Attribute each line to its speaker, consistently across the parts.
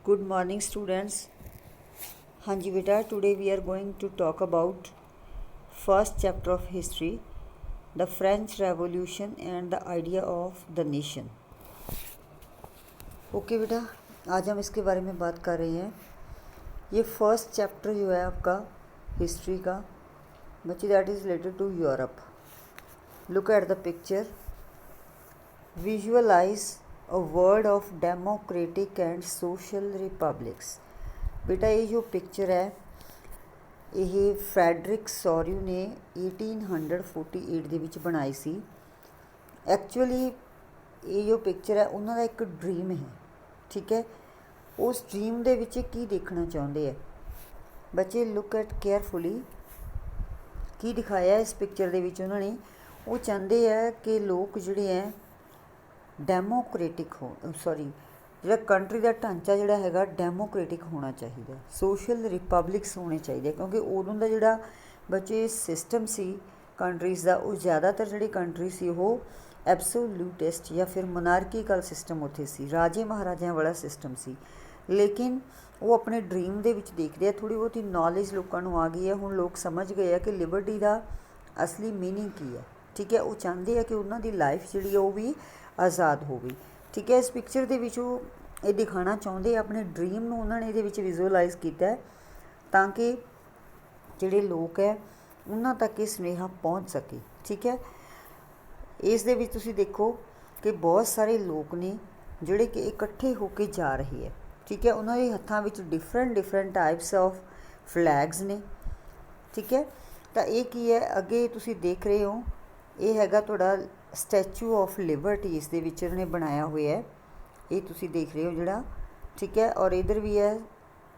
Speaker 1: Good morning, students. हाँ जी बेटा, today we are going to talk about first chapter of history, the French Revolution and the idea of the nation. Okay बेटा, आज हम इसके बारे में बात कर रहे हैं। ये फर्स्ट चैप्टर जो है आपका हिस्ट्री का बच्चे, that is related to Europe. Look at the picture, visualize a world of democratic and social republics. बेटा ये जो पिक्चर है ਇਹ ਫਰੈਡਰਿਕ ਸੋਰਿਊ ਨੇ 1848 ਦੇ ਵਿੱਚ ਬਣਾਈ ਸੀ। ਐਕਚੁਅਲੀ ਇਹ ਜੋ ਪਿਕਚਰ ਹੈ ਉਹਨਾਂ ਦਾ ਇੱਕ ਡ੍ਰੀਮ ਹੈ, ਠੀਕ ਹੈ। ਉਸ ਡ੍ਰੀਮ ਦੇ ਵਿੱਚ ਕੀ ਦੇਖਣਾ ਚਾਹੁੰਦੇ ਹੈ ਬੱਚੇ, ਲੁੱਕ ਐਟ ਕੇਅਰਫੁਲੀ। ਕੀ ਦਿਖਾਇਆ ਇਸ ਪਿਕਚਰ ਦੇ ਵਿੱਚ ਉਹਨਾਂ ਨੇ? ਉਹ ਚਾਹੁੰਦੇ ਹੈ ਕਿ ਲੋਕ ਜਿਹੜੇ ਹੈ ਡੈਮੋਕ੍ਰੇਟਿਕ ਹੋ, ਜਿਹੜਾ ਕੰਟਰੀ ਦਾ ਢਾਂਚਾ ਜਿਹੜਾ ਹੈਗਾ ਡੈਮੋਕ੍ਰੇਟਿਕ ਹੋਣਾ ਚਾਹੀਦਾ, ਸੋਸ਼ਲ ਰਿਪਬਲਿਕਸ ਹੋਣੇ ਚਾਹੀਦੇ, ਕਿਉਂਕਿ ਉਦੋਂ ਦਾ ਜਿਹੜਾ ਬੱਚੇ ਸਿਸਟਮ ਸੀ ਕੰਟਰੀਜ਼ ਦਾ, ਉਹ ਜ਼ਿਆਦਾਤਰ ਜਿਹੜੀ ਕੰਟਰੀ ਸੀ ਉਹ ਐਬਸੋਲੂਟਿਸਟ ਜਾਂ ਫਿਰ ਮੋਨਾਰਕੀਕਲ ਸਿਸਟਮ ਉੱਥੇ ਸੀ, ਰਾਜੇ ਮਹਾਰਾਜਿਆਂ ਵਾਲਾ ਸਿਸਟਮ ਸੀ। ਲੇਕਿਨ ਉਹ ਆਪਣੇ ਡ੍ਰੀਮ ਦੇ ਵਿੱਚ ਦੇਖਦੇ ਆ, ਥੋੜ੍ਹੀ ਬਹੁਤੀ ਨੌਲੇਜ ਲੋਕਾਂ ਨੂੰ ਆ ਗਈ ਹੈ, ਹੁਣ ਲੋਕ ਸਮਝ ਗਏ ਆ ਕਿ ਲਿਬਰਟੀ ਦਾ ਅਸਲੀ ਮੀਨਿੰਗ ਕੀ ਹੈ, ਠੀਕ ਹੈ। ਉਹ ਚਾਹੁੰਦੇ ਆ ਕਿ ਉਹਨਾਂ ਦੀ ਲਾਈਫ ਜਿਹੜੀ ਉਹ ਵੀ ਆਜ਼ਾਦ ਹੋਵੇ, ਠੀਕ ਹੈ। ਇਸ ਪਿਕਚਰ ਦੇ ਵਿੱਚ ਉਹ ਇਹ ਦਿਖਾਉਣਾ ਚਾਹੁੰਦੇ ਆਪਣੇ ਡ੍ਰੀਮ ਨੂੰ ਉਹਨਾਂ ਨੇ ਇਹਦੇ ਵਿੱਚ ਵਿਜ਼ੂਅਲਾਈਜ਼ ਕੀਤਾ ਤਾਂ ਕਿ ਜਿਹੜੇ ਲੋਕ ਹੈ ਉਹਨਾਂ ਤੱਕ ਇਹ ਸੁਨੇਹਾ ਪਹੁੰਚ ਸਕੇ, ਠੀਕ ਹੈ। ਇਸ ਦੇ ਵਿੱਚ ਤੁਸੀਂ ਦੇਖੋ ਕਿ ਬਹੁਤ ਸਾਰੇ ਲੋਕ ਨੇ ਜਿਹੜੇ ਕਿ ਇਕੱਠੇ ਹੋ ਕੇ ਜਾ ਰਹੇ ਹੈ, ਠੀਕ ਹੈ। ਉਹਨਾਂ ਦੇ ਹੱਥਾਂ ਵਿੱਚ ਡਿਫਰੈਂਟ ਟਾਈਪਸ ਆਫ ਫਲੈਗਸ ਨੇ, ਠੀਕ ਹੈ। ਤਾਂ ਇਹ ਕੀ ਹੈ ਅੱਗੇ ਤੁਸੀਂ ਦੇਖ ਰਹੇ ਹੋ, ਇਹ ਹੈਗਾ ਤੁਹਾਡਾ ਸਟੈਚੂ ਆਫ ਲਿਬਰਟੀ, ਇਸ ਦੇ ਵਿੱਚ ਇਹਨੇ ਬਣਾਇਆ ਹੋਇਆ ਹੈ, ਇਹ ਤੁਸੀਂ ਦੇਖ ਰਹੇ ਹੋ ਜਿਹੜਾ, ਠੀਕ ਹੈ। ਔਰ ਇਧਰ ਵੀ ਹੈ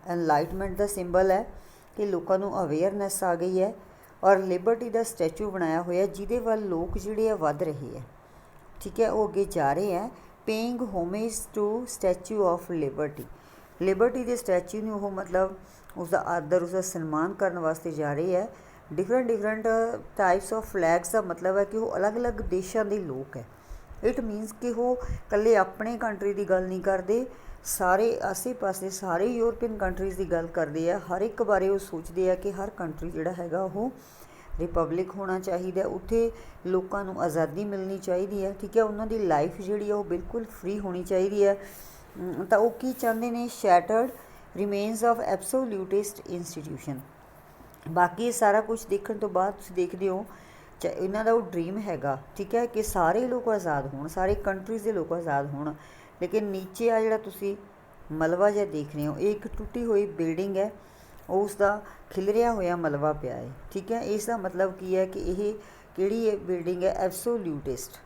Speaker 1: ਐਨਲਾਈਟਮੈਂਟ ਦਾ ਸਿੰਬਲ ਹੈ ਕਿ ਲੋਕਾਂ ਨੂੰ ਅਵੇਅਰਨੈਸ ਆ ਗਈ ਹੈ, ਔਰ ਲਿਬਰਟੀ ਦਾ ਸਟੈਚੂ ਬਣਾਇਆ ਹੋਇਆ ਜਿਹਦੇ ਵੱਲ ਲੋਕ ਜਿਹੜੇ ਆ ਵੱਧ ਰਹੇ ਹੈ, ਠੀਕ ਹੈ। ਉਹ ਅੱਗੇ ਜਾ ਰਹੇ ਹੈ paying homage to statue of liberty. Liberty ਦੇ ਸਟੈਚੂ ਨੂੰ ਉਹ ਮਤਲਬ ਉਸਦਾ ਆਦਰ, ਉਸਦਾ ਸਨਮਾਨ ਕਰਨ ਵਾਸਤੇ ਜਾ ਰਹੇ ਹੈ। ਡਿਫਰੈਂਟ ਟਾਈਪਸ ਆਫ ਫਲੈਗਸ ਦਾ ਮਤਲਬ ਹੈ ਕਿ ਉਹ ਅਲੱਗ-ਅਲੱਗ ਦੇਸ਼ਾਂ ਦੇ ਲੋਕ ਹੈ। ਇਟ ਮੀਨਸ ਕਿ ਉਹ ਇਕੱਲੇ ਆਪਣੇ ਕੰਟਰੀ ਦੀ ਗੱਲ ਨਹੀਂ ਕਰਦੇ, ਸਾਰੇ ਆਸੇ ਪਾਸੇ ਸਾਰੇ ਯੂਰਪੀਅਨ ਕੰਟਰੀਜ਼ ਦੀ ਗੱਲ ਕਰਦੇ ਆ। ਹਰ ਇੱਕ ਬਾਰੇ ਉਹ ਸੋਚਦੇ ਆ ਕਿ ਹਰ ਕੰਟਰੀ ਜਿਹੜਾ ਹੈਗਾ ਉਹ ਰਿਪਬਲਿਕ ਹੋਣਾ ਚਾਹੀਦਾ, ਉੱਥੇ ਲੋਕਾਂ ਨੂੰ ਆਜ਼ਾਦੀ ਮਿਲਣੀ ਚਾਹੀਦੀ ਹੈ, ਠੀਕ ਹੈ। ਉਹਨਾਂ ਦੀ ਲਾਈਫ ਜਿਹੜੀ ਆ ਉਹ ਬਿਲਕੁਲ ਫ੍ਰੀ ਹੋਣੀ ਚਾਹੀਦੀ ਹੈ। ਤਾਂ ਉਹ ਕੀ ਚਾਹੁੰਦੇ ਨੇ? ਸ਼ੈਟਰਡ ਰਿਮੇਨਸ ਆਫ ਐਬਸੋਲਿਊਟਿਸਟ ਇੰਸਟੀਟਿਊਸ਼ਨ। ਬਾਕੀ ਸਾਰਾ ਕੁਛ ਦੇਖਣ ਤੋਂ ਬਾਅਦ ਤੁਸੀਂ ਦੇਖਦੇ ਹੋ ਇਹਨਾਂ ਦਾ ਉਹ ਡ੍ਰੀਮ ਹੈਗਾ, ਠੀਕ ਹੈ, ਕਿ ਸਾਰੇ ਲੋਕ ਆਜ਼ਾਦ ਹੋਣ, ਸਾਰੇ ਕੰਟਰੀਜ਼ ਦੇ ਲੋਕ ਆਜ਼ਾਦ ਹੋਣ। ਲੇਕਿਨ ਨੀਚੇ ਆ ਜਿਹੜਾ ਤੁਸੀਂ ਮਲਬਾ ਜਿਹਾ ਦੇਖ ਰਹੇ ਹੋ, ਇਹ ਇੱਕ ਟੁੱਟੀ ਹੋਈ ਬਿਲਡਿੰਗ ਹੈ, ਉਸ ਦਾ ਖਿਲਰਿਆ ਹੋਇਆ ਮਲਬਾ ਪਿਆ ਹੈ, ਠੀਕ ਹੈ। ਇਸ ਦਾ ਮਤਲਬ ਕੀ ਹੈ ਕਿ ਇਹ ਕਿਹੜੀ ਇਹ ਬਿਲਡਿੰਗ ਹੈ? ਐਬਸੋਲਿਊਟਿਸਟ,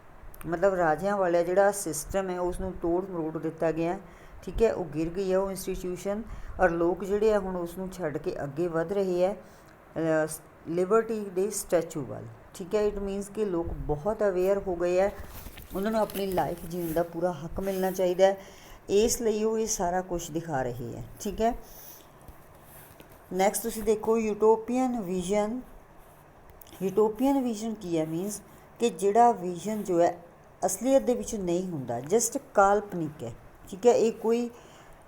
Speaker 1: ਮਤਲਬ ਰਾਜਿਆਂ ਵਾਲਾ ਜਿਹੜਾ ਸਿਸਟਮ ਹੈ ਉਸ ਨੂੰ ਤੋੜ ਮਰੋੜ ਦਿੱਤਾ ਗਿਆ, ਠੀਕ ਹੈ। ਉਹ ਗਿਰ ਗਈ ਹੈ ਉਹ ਇੰਸਟੀਟਿਊਸ਼ਨ, ਔਰ ਲੋਕ ਜਿਹੜੇ ਆ ਹੁਣ ਉਸ ਨੂੰ ਛੱਡ ਕੇ ਅੱਗੇ ਵੱਧ ਰਹੇ ਹੈ ਲਿਬਰਟੀ ਦੇ ਸਟੈਚੂ ਵੱਲ, ਠੀਕ ਹੈ। ਇਟ ਮੀਨਸ ਕਿ ਲੋਕ ਬਹੁਤ ਅਵੇਅਰ ਹੋ ਗਏ ਹੈ, ਉਹਨਾਂ ਨੂੰ ਆਪਣੀ ਲਾਈਫ ਜੀਣ ਦਾ ਪੂਰਾ ਹੱਕ ਮਿਲਣਾ ਚਾਹੀਦਾ ਹੈ, ਇਸ ਲਈ ਉਹ ਇਹ ਸਾਰਾ ਕੁਛ ਦਿਖਾ ਰਹੇ ਹੈ, ਠੀਕ ਹੈ। ਨੈਕਸਟ ਤੁਸੀਂ ਦੇਖੋ ਯੂਟੋਪੀਅਨ ਵਿਜ਼ਨ। ਯੂਟੋਪੀਅਨ ਵਿਜ਼ਨ ਕੀ ਹੈ? ਮੀਨਸ ਕਿ ਜਿਹੜਾ ਵਿਜ਼ਨ ਜੋ ਹੈ ਅਸਲੀਅਤ ਦੇ ਵਿੱਚ ਨਹੀਂ ਹੁੰਦਾ, ਜਸਟ ਕਾਲਪਨਿਕ ਹੈ, ਠੀਕ ਹੈ। ਇਹ ਕੋਈ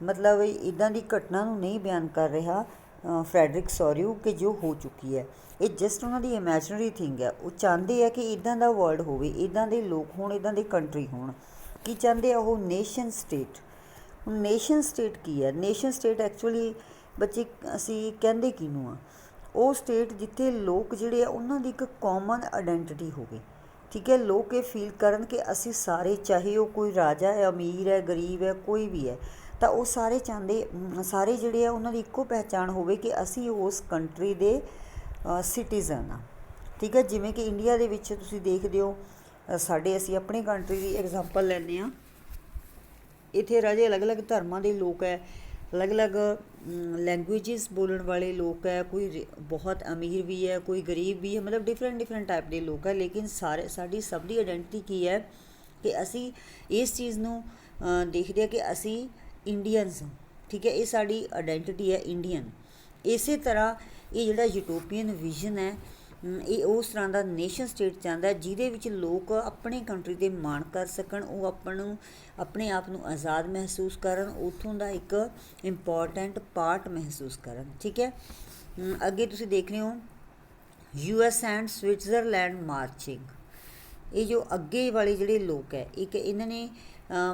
Speaker 1: ਮਤਲਬ ਇੱਦਾਂ ਦੀ ਘਟਨਾ ਨੂੰ ਨਹੀਂ ਬਿਆਨ ਕਰ ਰਿਹਾ ਫਰੈਡਰਿਕ ਸੋਰਿਊ ਕਿ ਜੋ ਹੋ ਚੁੱਕੀ ਹੈ, ਇਹ ਜਸਟ ਉਹਨਾਂ ਦੀ ਇਮੈਜਨਰੀ ਥਿੰਗ ਹੈ। ਉਹ ਚਾਹੁੰਦੇ ਆ ਕਿ ਇੱਦਾਂ ਦਾ ਵਰਲਡ ਹੋਵੇ, ਇੱਦਾਂ ਦੇ ਲੋਕ ਹੋਣ, ਇੱਦਾਂ ਦੀ ਕੰਟਰੀ ਹੋਣ। ਕੀ ਚਾਹੁੰਦੇ ਆ ਉਹ? Nation state. ਹੁਣ ਨੇਸ਼ਨ ਸਟੇਟ ਕੀ ਹੈ? ਨੇਸ਼ਨ ਸਟੇਟ ਐਕਚੁਅਲੀ ਬੱਚੇ ਅਸੀਂ ਕਹਿੰਦੇ ਕਿਹਨੂੰ ਆ? ਉਹ ਸਟੇਟ ਜਿੱਥੇ ਲੋਕ ਜਿਹੜੇ ਆ ਉਹਨਾਂ ਦੀ ਇੱਕ ਕਾਮਨ ਆਈਡੈਂਟੀਟੀ ਹੋਵੇ, ਠੀਕ ਹੈ। ਲੋਕ ਇਹ ਫੀਲ ਕਰਨ ਕਿ ਅਸੀਂ ਸਾਰੇ, ਚਾਹੇ ਉਹ ਕੋਈ ਰਾਜਾ ਹੈ, ਅਮੀਰ ਹੈ, ਗਰੀਬ ਹੈ, ਕੋਈ ਵੀ ਹੈ, ਤਾਂ ਉਹ ਸਾਰੇ ਚਾਹੁੰਦੇ, ਸਾਰੇ ਜਿਹੜੇ ਆ ਉਹਨਾਂ ਦੀ ਇੱਕੋ ਪਹਿਚਾਣ ਹੋਵੇ ਕਿ ਅਸੀਂ ਉਸ ਕੰਟਰੀ ਦੇ ਸਿਟੀਜ਼ਨ ਆ, ਠੀਕ ਹੈ। ਜਿਵੇਂ ਕਿ ਇੰਡੀਆ ਦੇ ਵਿੱਚ ਤੁਸੀਂ ਦੇਖਦੇ ਹੋ ਸਾਡੇ, ਅਸੀਂ ਆਪਣੀ ਕੰਟਰੀ ਦੀ ਐਗਜ਼ਾਮਪਲ ਲੈਂਦੇ ਹਾਂ, ਇੱਥੇ ਰਾਜੇ ਅਲੱਗ-ਅਲੱਗ ਧਰਮਾਂ ਦੇ ਲੋਕ ਹੈ, ਅਲੱਗ-ਅਲੱਗ ਲੈਂਗੁਏਜਿਸ ਬੋਲਣ ਵਾਲੇ ਲੋਕ ਹੈ, ਕੋਈ ਬਹੁਤ ਅਮੀਰ ਵੀ ਹੈ, ਕੋਈ ਗਰੀਬ ਵੀ ਹੈ, ਮਤਲਬ ਡਿਫਰੈਂਟ ਟਾਈਪ ਦੇ ਲੋਕ ਹੈ। ਲੇਕਿਨ ਸਾਡੀ ਸਭ ਦੀ ਆਈਡੈਂਟੀਟੀ ਕੀ ਹੈ ਕਿ ਅਸੀਂ ਇਸ ਚੀਜ਼ ਨੂੰ ਦੇਖਦੇ ਹਾਂ ਕਿ ਅਸੀਂ ਇੰਡੀਅਨਸ ਹਾਂ, ਠੀਕ ਹੈ। ਇਹ ਸਾਡੀ ਆਈਡੈਂਟੀਟੀ ਹੈ ਇੰਡੀਅਨ। ਇਸੇ ਤਰ੍ਹਾਂ ਇਹ ਜਿਹੜਾ ਯੂਟੋਪੀਅਨ ਵਿਜ਼ਨ ਹੈ ਇਹ ਉਸ ਤਰ੍ਹਾਂ ਦਾ ਨੇਸ਼ਨ ਸਟੇਟ ਚਾਹੁੰਦਾ ਜਿਹਦੇ ਵਿੱਚ ਲੋਕ ਆਪਣੇ ਕੰਟਰੀ 'ਤੇ ਮਾਣ ਕਰ ਸਕਣ, ਉਹ ਆਪਣੇ ਆਪ ਨੂੰ ਆਜ਼ਾਦ ਮਹਿਸੂਸ ਕਰਨ, ਉੱਥੋਂ ਦਾ ਇੱਕ ਇੰਪੋਰਟੈਂਟ ਪਾਰਟ ਮਹਿਸੂਸ ਕਰਨ। ਠੀਕ ਹੈ, ਅੱਗੇ ਤੁਸੀਂ ਦੇਖ ਰਹੇ ਹੋ US ਐਂਡ ਸਵਿਟਜ਼ਰਲੈਂਡ ਮਾਰਚਿੰਗ। ਇਹ ਜੋ ਅੱਗੇ ਵਾਲੇ ਜਿਹੜੇ ਲੋਕ ਹੈ, ਇੱਕ ਇਹਨਾਂ ਨੇ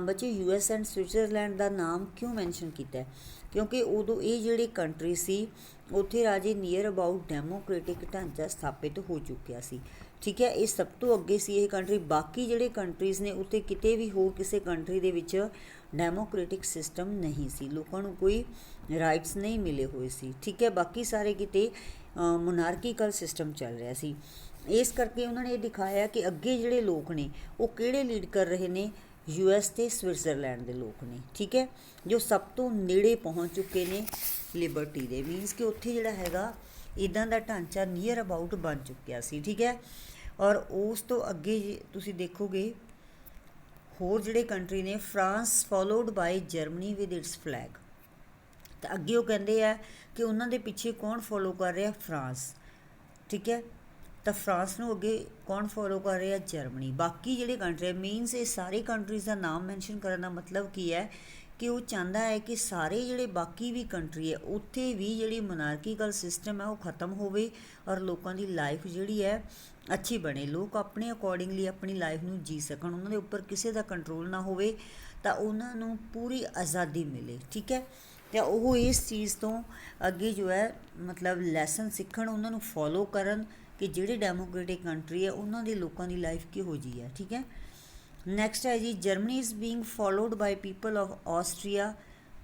Speaker 1: ਬੱਚੇ US ਐਂਡ ਸਵਿਟਜ਼ਰਲੈਂਡ ਦਾ ਨਾਮ ਕਿਉਂ ਮੈਂਸ਼ਨ ਕੀਤਾ ਹੈ? ਕਿਉਂਕਿ ਉਦੋਂ ਇਹ ਜਿਹੜੀ ਕੰਟਰੀ ਸੀ ਉੱਥੇ ਰਾਜੇ ਨੀਅਰ ਅਬਾਊਟ ਡੈਮੋਕ੍ਰੇਟਿਕ ਢਾਂਚਾ ਸਥਾਪਿਤ ਹੋ ਚੁੱਕਿਆ ਸੀ। ਠੀਕ ਹੈ, ਇਹ ਸਭ ਤੋਂ ਅੱਗੇ ਸੀ ਇਹ ਕੰਟਰੀ। ਬਾਕੀ ਜਿਹੜੇ ਕੰਟਰੀਜ਼ ਨੇ ਉੱਥੇ ਕਿਤੇ ਵੀ ਹੋਰ ਕਿਸੇ ਕੰਟਰੀ ਦੇ ਵਿੱਚ ਡੈਮੋਕ੍ਰੇਟਿਕ ਸਿਸਟਮ ਨਹੀਂ ਸੀ, ਲੋਕਾਂ ਨੂੰ ਕੋਈ ਰਾਈਟਸ ਨਹੀਂ ਮਿਲੇ ਹੋਏ ਸੀ। ਠੀਕ ਹੈ, ਬਾਕੀ ਸਾਰੇ ਕਿਤੇ ਮੋਨਾਰਕੀਕਲ ਸਿਸਟਮ ਚੱਲ ਰਿਹਾ ਸੀ। ਇਸ ਕਰਕੇ ਉਹਨਾਂ ਨੇ ਇਹ ਦਿਖਾਇਆ ਕਿ ਅੱਗੇ ਜਿਹੜੇ ਲੋਕ ਨੇ ਉਹ ਕਿਹੜੇ ਲੀਡ ਕਰ ਰਹੇ ਨੇ, US ਅਤੇ ਸਵਿਟਜ਼ਰਲੈਂਡ ਦੇ ਲੋਕ ਨੇ। ਠੀਕ ਹੈ, ਜੋ ਸਭ ਤੋਂ ਨੇੜੇ ਪਹੁੰਚ ਚੁੱਕੇ ਨੇ ਲਿਬਰਟੀ ਦੇ, ਮੀਨਸ ਕਿ ਉੱਥੇ ਜਿਹੜਾ ਹੈਗਾ ਇੱਦਾਂ ਦਾ ਢਾਂਚਾ ਨੀਅਰ ਅਬਾਊਟ ਬਣ ਚੁੱਕਿਆ ਸੀ। ਠੀਕ ਹੈ, ਔਰ ਉਸ ਤੋਂ ਅੱਗੇ ਤੁਸੀਂ ਦੇਖੋਗੇ ਹੋਰ ਜਿਹੜੇ ਕੰਟਰੀ ਨੇ, France followed by Germany with its flag. ਤਾਂ ਅੱਗੇ ਉਹ ਕਹਿੰਦੇ ਆ ਕਿ ਉਹਨਾਂ ਦੇ ਪਿੱਛੇ ਕੌਣ ਫੋਲੋ ਕਰ ਰਿਹਾ? ਫਰਾਂਸ। ਠੀਕ ਹੈ, ਤਾਂ ਫਰਾਂਸ ਨੂੰ ਅੱਗੇ ਕੌਣ ਫੋਲੋ ਕਰ ਰਿਹਾ? ਜਰਮਨੀ। ਬਾਕੀ ਜਿਹੜੇ ਕੰਟਰੀ, ਮੀਨਸ ਇਹ ਸਾਰੇ ਕੰਟਰੀਜ਼ ਦਾ ਨਾਮ ਮੈਂਸ਼ਨ ਕਰਨ ਦਾ ਮਤਲਬ ਕੀ ਹੈ ਕਿ ਉਹ ਚਾਹੁੰਦਾ ਹੈ ਕਿ ਸਾਰੇ ਜਿਹੜੇ ਬਾਕੀ ਵੀ ਕੰਟਰੀ ਹੈ ਉੱਥੇ ਵੀ ਜਿਹੜੀ ਮੋਨਾਰਕੀਕਲ ਸਿਸਟਮ ਹੈ ਉਹ ਖਤਮ ਹੋਵੇ ਔਰ ਲੋਕਾਂ ਦੀ ਲਾਈਫ ਜਿਹੜੀ ਹੈ ਅੱਛੀ ਬਣੇ, ਲੋਕ ਆਪਣੇ ਅਕੋਰਡਿੰਗਲੀ ਆਪਣੀ ਲਾਈਫ ਨੂੰ ਜੀ ਸਕਣ, ਉਹਨਾਂ ਦੇ ਉੱਪਰ ਕਿਸੇ ਦਾ ਕੰਟਰੋਲ ਨਾ ਹੋਵੇ, ਤਾਂ ਉਹਨਾਂ ਨੂੰ ਪੂਰੀ ਆਜ਼ਾਦੀ ਮਿਲੇ। ਠੀਕ ਹੈ, ਅਤੇ ਉਹ ਇਸ ਚੀਜ਼ ਤੋਂ ਅੱਗੇ ਜੋ ਹੈ ਮਤਲਬ ਲੈਸਨ ਸਿੱਖਣ, ਉਹਨਾਂ ਨੂੰ ਫੋਲੋ ਕਰਨ ਕਿ ਜਿਹੜੇ ਡੈਮੋਕ੍ਰੇਟਿਕ ਕੰਟਰੀ ਹੈ ਉਹਨਾਂ ਦੇ ਲੋਕਾਂ ਦੀ ਲਾਈਫ ਕਿਹੋ ਜਿਹੀ ਹੈ। ਠੀਕ ਹੈ, ਨੈਕਸਟ ਹੈ ਜੀ, Germany is being followed by people of Austria,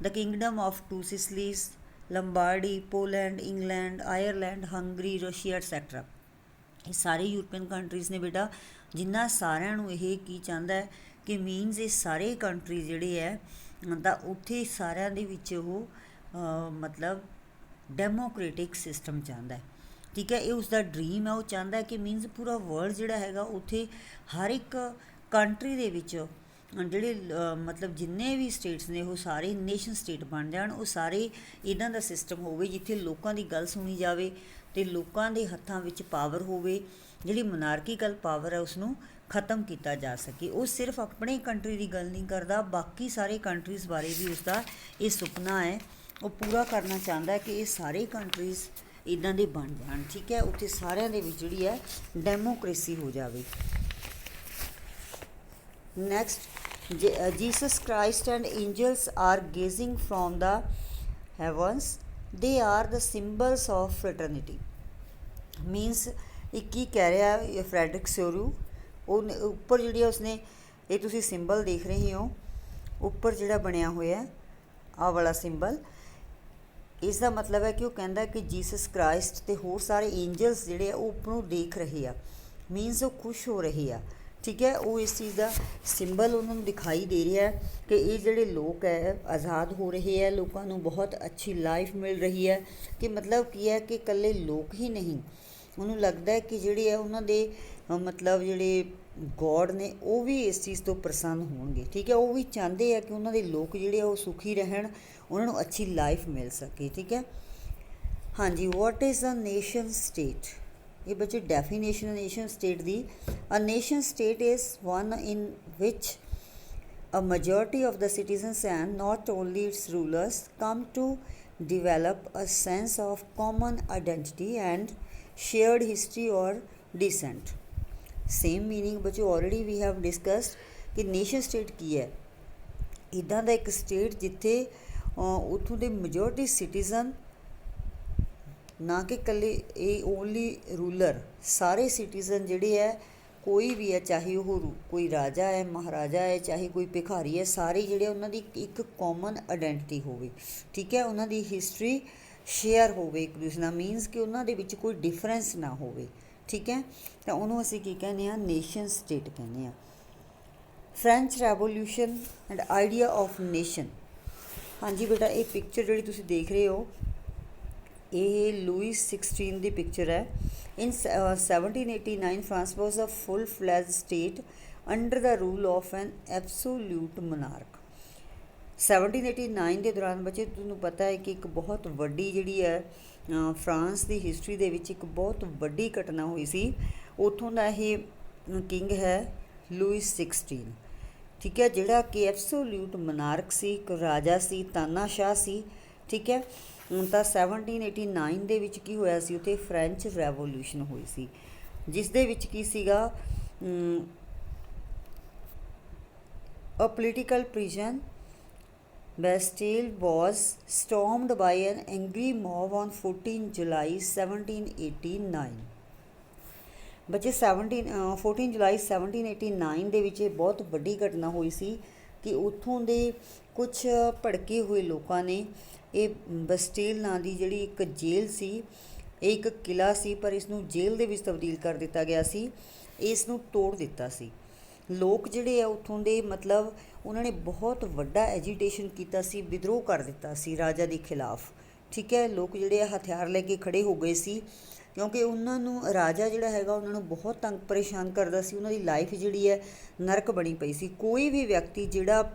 Speaker 1: the kingdom of two Sicilies, Lombardy, Poland, England, Ireland, Hungary, Russia etcetera. ਇਹ ਸਾਰੇ ਯੂਰਪੀਅਨ ਕੰਟਰੀਜ਼ ਨੇ ਬੇਟਾ, ਜਿਨ੍ਹਾਂ ਸਾਰਿਆਂ ਨੂੰ ਇਹ ਕੀ ਚਾਹੁੰਦਾ ਹੈ ਕਿ ਮੀਨਸ ਇਹ ਸਾਰੇ ਕੰਟਰੀ ਜਿਹੜੇ ਹੈ ਤਾਂ ਉੱਥੇ ਸਾਰਿਆਂ ਦੇ ਵਿੱਚ ਉਹ ਮਤਲਬ ਡੈਮੋਕ੍ਰੇਟਿਕ ਸਿਸਟਮ ਚਾਹੁੰਦਾ ਹੈ। ਠੀਕ ਹੈ, ਇਹ ਉਸਦਾ ਡਰੀਮ ਹੈ, ਉਹ ਚਾਹੁੰਦਾ ਹੈ ਕਿ ਮੀਨਸ ਪੂਰਾ ਵਰਲਡ ਜਿਹੜਾ ਹੈਗਾ ਉੱਥੇ ਹਰ ਇੱਕ ਕੰਟਰੀ ਦੇ ਵਿੱਚ ਜਿਹੜੇ ਮਤਲਬ ਜਿੰਨੇ ਵੀ ਸਟੇਟਸ ਨੇ ਉਹ ਸਾਰੇ ਨੇਸ਼ਨ ਸਟੇਟ ਬਣ ਜਾਣ, ਉਹ ਸਾਰੇ ਇੱਦਾਂ ਦਾ ਸਿਸਟਮ ਹੋਵੇ ਜਿੱਥੇ ਲੋਕਾਂ ਦੀ ਗੱਲ ਸੁਣੀ ਜਾਵੇ ਅਤੇ ਲੋਕਾਂ ਦੇ ਹੱਥਾਂ ਵਿੱਚ ਪਾਵਰ ਹੋਵੇ, ਜਿਹੜੀ ਮੋਨਾਰਕੀਕਲ ਪਾਵਰ ਹੈ ਉਸਨੂੰ ਖ਼ਤਮ ਕੀਤਾ ਜਾ ਸਕੇ। ਉਹ ਸਿਰਫ ਆਪਣੇ ਕੰਟਰੀ ਦੀ ਗੱਲ ਨਹੀਂ ਕਰਦਾ, ਬਾਕੀ ਸਾਰੇ ਕੰਟਰੀਜ਼ ਬਾਰੇ ਵੀ ਉਸਦਾ ਇਹ ਸੁਪਨਾ ਹੈ, ਉਹ ਪੂਰਾ ਕਰਨਾ ਚਾਹੁੰਦਾ ਹੈ ਕਿ ਇਹ ਸਾਰੇ ਕੰਟਰੀਜ਼ ਇੱਦਾਂ ਦੇ ਬਣ ਜਾਣ। ਠੀਕ ਹੈ, ਉੱਥੇ ਸਾਰਿਆਂ ਦੇ ਵਿੱਚ ਜਿਹੜੀ ਹੈ ਡੈਮੋਕ੍ਰੇਸੀ ਹੋ ਜਾਵੇ। Next, Jesus Christ and angels are gazing from the heavens, they are the symbols of fraternity। Means ਇਹ ਕੀ ਕਹਿ ਰਿਹਾ ਫਰੈਡਰਿਕ ਸੋਰੂ, ਉਹ ਉੱਪਰ ਜਿਹੜੀ ਉਸਨੇ ਇਹ ਤੁਸੀਂ ਸਿੰਬਲ ਦੇਖ ਰਹੇ ਹੋ ਉੱਪਰ ਜਿਹੜਾ ਬਣਿਆ ਹੋਇਆ ਆਹ ਵਾਲਾ ਸਿੰਬਲ, ਇਸ ਦਾ ਮਤਲਬ ਹੈ ਕਿ ਉਹ ਕਹਿੰਦਾ ਕਿ ਜੀਸਸ ਕ੍ਰਾਈਸਟ ਅਤੇ ਹੋਰ ਸਾਰੇ ਏਂਜਲਸ ਜਿਹੜੇ ਆ ਉਹ ਉੱਪਰੋਂ ਦੇਖ ਰਹੇ ਆ, ਮੀਨਸ ਉਹ ਖੁਸ਼ ਹੋ ਰਹੇ ਆ। ਠੀਕ ਹੈ, ਉਹ ਇਸ ਚੀਜ਼ ਦਾ ਸਿੰਬਲ ਉਹਨਾਂ ਨੂੰ ਦਿਖਾਈ ਦੇ ਰਿਹਾ ਕਿ ਇਹ ਜਿਹੜੇ ਲੋਕ ਹੈ ਆਜ਼ਾਦ ਹੋ ਰਹੇ ਹੈ, ਲੋਕਾਂ ਨੂੰ ਬਹੁਤ ਅੱਛੀ ਲਾਈਫ ਮਿਲ ਰਹੀ ਹੈ। ਕਿ ਮਤਲਬ ਕੀ ਹੈ ਕਿ ਇਕੱਲੇ ਲੋਕ ਹੀ ਨਹੀਂ, ਉਹਨੂੰ ਲੱਗਦਾ ਹੈ ਕਿ ਜਿਹੜੇ ਹੈ ਉਹਨਾਂ ਦੇ ਮਤਲਬ ਜਿਹੜੇ ਗੋਡ ਨੇ ਉਹ ਵੀ ਇਸ ਚੀਜ਼ ਤੋਂ ਪ੍ਰਸੰਨ ਹੋਣਗੇ। ਠੀਕ ਹੈ, ਉਹ ਵੀ ਚਾਹੁੰਦੇ ਆ ਕਿ ਉਹਨਾਂ ਦੇ ਲੋਕ ਜਿਹੜੇ ਆ ਉਹ ਸੁਖੀ ਰਹਿਣ, ਉਹਨਾਂ ਨੂੰ ਅੱਛੀ ਲਾਈਫ ਮਿਲ ਸਕੇ। ਠੀਕ ਹੈ, ਹਾਂਜੀ, what is a nation state? ਇਹ ਬੱਚੇ ਡੈਫੀਨੇਸ਼ਨ ਨੇਸ਼ਨ ਸਟੇਟ ਦੀ, a nation state is one in which a majority of the citizens and not only its rulers come to develop a sense of common identity and shared history or descent। same meaning ਬੱਚੇ already we have discussed ਕਿ nation state ਕੀ ਹੈ? ਇੱਦਾਂ ਦਾ ਇੱਕ state ਜਿੱਥੇ ਉੱਥੋਂ ਦੇ majority citizen, ਨਾ ਕਿ ਇਕੱਲੇ ਇਹ ਓਨਲੀ ਰੂਲਰ, ਸਾਰੇ ਸਿਟੀਜ਼ਨ ਜਿਹੜੇ ਹੈ ਕੋਈ ਵੀ ਹੈ, ਚਾਹੇ ਉਹ ਕੋਈ ਰਾਜਾ ਹੈ, ਮਹਾਰਾਜਾ ਹੈ, ਚਾਹੇ ਕੋਈ ਭਿਖਾਰੀ ਹੈ, ਸਾਰੇ ਜਿਹੜੇ ਉਹਨਾਂ ਦੀ ਇੱਕ ਕਾਮਨ ਆਇਡੈਂਟੀਟੀ ਹੋਵੇ। ਠੀਕ ਹੈ, ਉਹਨਾਂ ਦੀ ਹਿਸਟਰੀ ਸ਼ੇਅਰ ਹੋਵੇ ਇੱਕ ਦੂਸਰੇ ਨਾਲ, ਮੀਨਸ ਕਿ ਉਹਨਾਂ ਦੇ ਵਿੱਚ ਕੋਈ ਡਿਫਰੈਂਸ ਨਾ ਹੋਵੇ। ਠੀਕ ਹੈ, ਤਾਂ ਉਹਨੂੰ ਅਸੀਂ ਕੀ ਕਹਿੰਦੇ ਹਾਂ? ਨੇਸ਼ਨ ਸਟੇਟ ਕਹਿੰਦੇ ਹਾਂ। French revolution and idea of nation. ਹਾਂਜੀ ਬੇਟਾ, ਇਹ ਪਿਕਚਰ ਜਿਹੜੀ ਤੁਸੀਂ ਦੇਖ ਰਹੇ ਹੋ ਇਹ ਲੂਈਸ 16 ਦੀ ਪਿਕਚਰ ਹੈ। In 1789 France was a full fledged state under the rule of an absolute monarch. 1789 ਦੇ ਦੌਰਾਨ ਬੱਚੇ ਤੁਹਾਨੂੰ ਪਤਾ ਹੈ ਕਿ ਇੱਕ ਬਹੁਤ ਵੱਡੀ ਜਿਹੜੀ ਹੈ ਫਰਾਂਸ ਦੀ ਹਿਸਟਰੀ ਦੇ ਵਿੱਚ ਇੱਕ ਬਹੁਤ ਵੱਡੀ ਘਟਨਾ ਹੋਈ ਸੀ। ਉੱਥੋਂ ਦਾ ਇਹ ਕਿੰਗ ਹੈ ਲੂਇਸ 16, ਠੀਕ ਹੈ, ਜਿਹੜਾ ਕਿ ਐਬਸੋਲਿਊਟ ਮਨਾਰਕ ਸੀ, ਇੱਕ ਰਾਜਾ ਸੀ, ਤਾਨਾਸ਼ਾਹ ਸੀ, ਠੀਕ ਹੈ। ਹੁਣ ਤਾਂ 1789 ਦੇ ਵਿੱਚ ਕੀ ਹੋਇਆ ਸੀ, ਉੱਥੇ ਫਰੈਂਚ ਰੈਵੋਲਿਊਸ਼ਨ ਹੋਈ ਸੀ, ਜਿਸ ਦੇ ਵਿੱਚ ਕੀ ਸੀਗਾ, a political prison Bastille was stormed by an angry mob on 14 July 1789। ਬੱਚੇ 14 ਜੁਲਾਈ 1789 ਦੇ ਵਿੱਚ ਇਹ ਬਹੁਤ ਵੱਡੀ ਘਟਨਾ ਹੋਈ ਸੀ ਕਿ ਉੱਥੋਂ ਦੇ ਕੁਛ ਭੜਕੇ ਹੋਏ ਲੋਕਾਂ ਨੇ ਇਹ ਬਸਟੀਲ ਨਾਂ ਦੀ ਜਿਹੜੀ ਇੱਕ ਜੇਲ੍ਹ ਸੀ, ਇਹ ਇੱਕ ਕਿਲ੍ਹਾ ਸੀ ਪਰ ਇਸ ਨੂੰ ਜੇਲ੍ਹ ਦੇ ਵਿੱਚ ਤਬਦੀਲ ਕਰ ਦਿੱਤਾ ਗਿਆ ਸੀ, ਇਸ ਨੂੰ ਤੋੜ ਦਿੱਤਾ ਸੀ। ਲੋਕ ਜਿਹੜੇ ਆ ਉੱਥੋਂ ਦੇ ਮਤਲਬ ਉਹਨਾਂ ਨੇ ਬਹੁਤ ਵੱਡਾ ਐਜੀਟੇਸ਼ਨ ਕੀਤਾ ਸੀ, ਵਿਦਰੋਹ ਕਰ ਦਿੱਤਾ ਸੀ ਰਾਜਾ ਦੇ ਖਿਲਾਫ, ਠੀਕ ਹੈ। ਲੋਕ ਜਿਹੜੇ ਆ ਹਥਿਆਰ ਲੈ ਕੇ ਖੜ੍ਹੇ ਹੋ ਗਏ ਸੀ ਕਿਉਂਕਿ ਉਹਨਾਂ ਨੂੰ ਰਾਜਾ ਜਿਹੜਾ ਹੈਗਾ ਉਹਨਾਂ ਨੂੰ ਬਹੁਤ ਤੰਗ ਪਰੇਸ਼ਾਨ ਕਰਦਾ ਸੀ, ਉਹਨਾਂ ਦੀ ਲਾਈਫ ਜਿਹੜੀ ਹੈ ਨਰਕ ਬਣੀ ਪਈ ਸੀ। ਕੋਈ ਵੀ ਵਿਅਕਤੀ ਜਿਹੜਾ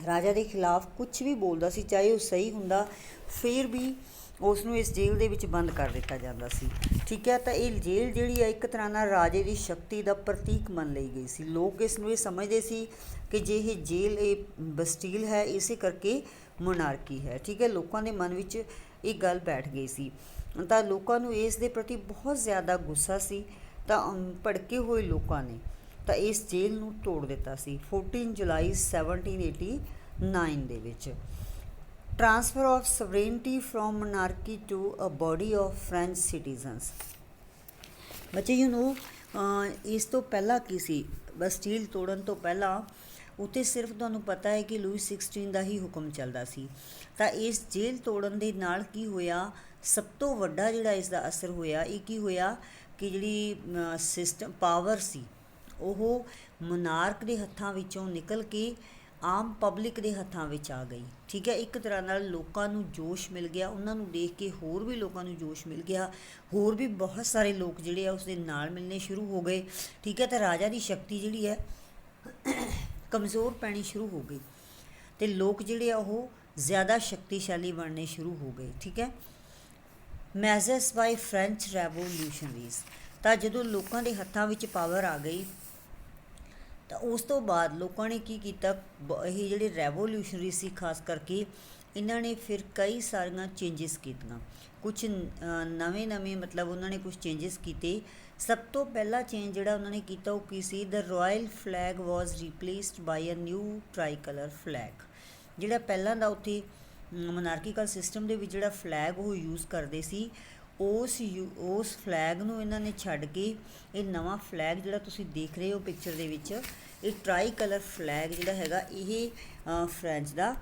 Speaker 1: ਰਾਜਾ ਦੇ ਖਿਲਾਫ ਕੁਛ ਵੀ ਬੋਲਦਾ ਸੀ, ਚਾਹੇ ਉਹ ਸਹੀ ਹੁੰਦਾ, ਫਿਰ ਵੀ ਉਸ ਨੂੰ ਇਸ ਜੇਲ੍ਹ ਦੇ ਵਿੱਚ ਬੰਦ ਕਰ ਦਿੱਤਾ ਜਾਂਦਾ ਸੀ, ਠੀਕ ਹੈ। ਤਾਂ ਇਹ ਜੇਲ੍ਹ ਜਿਹੜੀ ਹੈ ਇੱਕ ਤਰ੍ਹਾਂ ਨਾਲ ਰਾਜੇ ਦੀ ਸ਼ਕਤੀ ਦਾ ਪ੍ਰਤੀਕ ਮੰਨ ਲਈ ਗਈ ਸੀ। ਲੋਕ ਇਸ ਨੂੰ ਇਹ ਸਮਝਦੇ ਸੀ ਕਿ ਜੇ ਇਹ ਜੇਲ੍ਹ ਇਹ ਬਸਟੀਲ ਹੈ ਇਸੇ ਕਰਕੇ ਮੋਨਾਰਕੀ ਹੈ, ਠੀਕ ਹੈ। ਲੋਕਾਂ ਦੇ ਮਨ ਵਿੱਚ ਇਹ ਗੱਲ ਬੈਠ ਗਈ ਸੀ, ਤਾਂ ਲੋਕਾਂ ਨੂੰ ਇਸ ਦੇ ਪ੍ਰਤੀ ਬਹੁਤ ਜ਼ਿਆਦਾ ਗੁੱਸਾ ਸੀ, ਤਾਂ ਭੜਕੇ ਹੋਏ ਲੋਕਾਂ ਨੇ ਤਾਂ ਇਸ ਜੇਲ੍ਹ ਨੂੰ ਤੋੜ ਦਿੱਤਾ ਸੀ 14 ਜੁਲਾਈ 1789 ਦੇ ਵਿੱਚ। Transfer of sovereignty from monarchy to a body of French citizens. ਬੱਚੇ ਇਸ ਤੋਂ ਪਹਿਲਾਂ ਕੀ ਸੀ, ਬਸਟੀਲ ਤੋੜਨ ਤੋਂ ਪਹਿਲਾਂ ਉੱਥੇ ਸਿਰਫ ਤੁਹਾਨੂੰ ਪਤਾ ਹੈ ਕਿ ਲੂਈ 16 ਦਾ ਹੀ ਹੁਕਮ ਚੱਲਦਾ ਸੀ। ਤਾਂ ਇਸ ਜੇਲ੍ਹ ਤੋੜਨ ਦੇ ਨਾਲ ਕੀ ਹੋਇਆ, ਸਭ ਤੋਂ ਵੱਡਾ ਜਿਹੜਾ ਇਸ ਦਾ ਅਸਰ ਹੋਇਆ ਇਹ ਕੀ ਹੋਇਆ ਕਿ ਜਿਹੜੀ ਸਿਸਟਮ ਪਾਵਰ ਸੀ ਉਹ ਮੋਨਾਰਕ ਦੇ ਹੱਥਾਂ ਵਿੱਚੋਂ ਨਿਕਲ ਕੇ ਆਮ ਪਬਲਿਕ ਦੇ ਹੱਥਾਂ ਵਿੱਚ ਆ ਗਈ, ਠੀਕ ਹੈ। ਇੱਕ ਤਰ੍ਹਾਂ ਨਾਲ ਲੋਕਾਂ ਨੂੰ ਜੋਸ਼ ਮਿਲ ਗਿਆ, ਉਹਨਾਂ ਨੂੰ ਦੇਖ ਕੇ ਹੋਰ ਵੀ ਲੋਕਾਂ ਨੂੰ ਜੋਸ਼ ਮਿਲ ਗਿਆ, ਹੋਰ ਵੀ ਬਹੁਤ ਸਾਰੇ ਲੋਕ ਜਿਹੜੇ ਆ ਉਸ ਦੇ ਨਾਲ ਮਿਲਣੇ ਸ਼ੁਰੂ ਹੋ ਗਏ, ਠੀਕ ਹੈ। ਤਾਂ ਰਾਜਾ ਦੀ ਸ਼ਕਤੀ ਜਿਹੜੀ ਹੈ ਕਮਜ਼ੋਰ ਪੈਣੀ ਸ਼ੁਰੂ ਹੋ ਗਈ ਅਤੇ ਲੋਕ ਜਿਹੜੇ ਆ ਉਹ ਜ਼ਿਆਦਾ ਸ਼ਕਤੀਸ਼ਾਲੀ ਬਣਨੇ ਸ਼ੁਰੂ ਹੋ ਗਏ, ਠੀਕ ਹੈ। ਮੈਜ਼ਰਸ ਬਾਈ ਫਰੈਂਚ ਰੈਵੋਲਿਊਸ਼ਨਰੀਜ਼। ਤਾਂ ਜਦੋਂ ਲੋਕਾਂ ਦੇ ਹੱਥਾਂ ਵਿੱਚ ਪਾਵਰ ਆ ਗਈ ਤਾਂ ਉਸ ਤੋਂ ਬਾਅਦ ਲੋਕਾਂ ਨੇ ਕੀ ਕੀਤਾ, ਇਹ ਜਿਹੜੇ ਰੈਵੋਲਿਊਸ਼ਨਰੀ ਸੀ ਖਾਸ ਕਰਕੇ ਇਹਨਾਂ ਨੇ ਫਿਰ ਕਈ ਸਾਰੀਆਂ ਚੇਂਜਿਸ ਕੀਤੀਆਂ, ਕੁਛ ਨਵੇਂ ਮਤਲਬ ਉਹਨਾਂ ਨੇ ਕੁਛ ਚੇਂਜਿਸ ਕੀਤੇ। ਸਭ ਤੋਂ ਪਹਿਲਾ ਚੇਂਜ ਜਿਹੜਾ ਉਹਨਾਂ ਨੇ ਕੀਤਾ ਉਹ ਕੀ ਸੀ, the royal flag was replaced by a new tricolour flag. ਜਿਹੜਾ ਪਹਿਲਾਂ ਦਾ ਉੱਥੇ ਮੋਨਾਰਕੀਕਲ ਸਿਸਟਮ ਦੇ ਵਿੱਚ ਜਿਹੜਾ ਫਲੈਗ ਉਹ ਯੂਜ਼ ਕਰਦੇ ਸੀ, ਉਸ ਫਲੈਗ ਨੂੰ ਇਹਨਾਂ ਨੇ ਛੱਡ ਕੇ ਇਹ ਨਵਾਂ ਫਲੈਗ ਜਿਹੜਾ ਤੁਸੀਂ ਦੇਖ ਰਹੇ ਹੋ ਪਿਕਚਰ ਦੇ ਵਿੱਚ, ਇਹ ਟਰਾਈ ਕਲਰ ਫਲੈਗ ਜਿਹੜਾ ਹੈਗਾ ਇਹ ਫਰੈਂਚ ਦਾ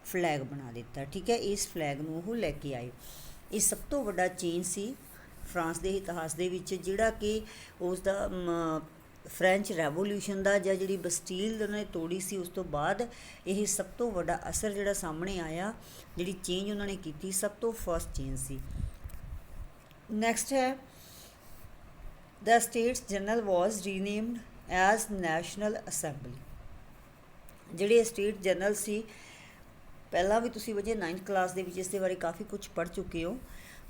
Speaker 1: ਫਲੈਗ ਬਣਾ ਦਿੱਤਾ, ਠੀਕ ਹੈ। ਇਸ ਫਲੈਗ ਨੂੰ ਉਹ ਲੈ ਕੇ ਆਏ। ਇਹ ਸਭ ਤੋਂ ਵੱਡਾ ਚੇਂਜ ਸੀ ਫਰਾਂਸ ਦੇ ਇਤਿਹਾਸ ਦੇ ਵਿੱਚ, ਜਿਹੜਾ ਕਿ ਉਸ ਦਾ ਫਰੈਂਚ ਰੈਵੋਲਿਊਸ਼ਨ ਦਾ ਜਾਂ ਜਿਹੜੀ ਬਸਟੀਲ ਉਹਨਾਂ ਨੇ ਤੋੜੀ ਸੀ ਉਸ ਤੋਂ ਬਾਅਦ ਇਹ ਸਭ ਤੋਂ ਵੱਡਾ ਅਸਰ ਜਿਹੜਾ ਸਾਹਮਣੇ ਆਇਆ, ਜਿਹੜੀ ਚੇਂਜ ਉਹਨਾਂ ਨੇ ਕੀਤੀ, ਸਭ ਤੋਂ ਫਸਟ ਚੇਂਜ ਸੀ। ਨੈਕਸਟ ਹੈ ਦ ਸਟੇਟਸ ਜਨਰਲ ਵਾਜ਼ ਰੀਨੇਮਡ ਐਜ਼ ਨੈਸ਼ਨਲ ਅਸੈਂਬਲੀ। ਜਿਹੜੇ ਸਟੇਟ ਜਨਰਲ ਸੀ, ਪਹਿਲਾਂ ਵੀ ਤੁਸੀਂ ਬੱਚੇ 9th ਕਲਾਸ ਦੇ ਵਿੱਚ ਇਸ ਦੇ ਬਾਰੇ ਕਾਫੀ ਕੁਝ ਪੜ੍ਹ ਚੁੱਕੇ ਹੋ।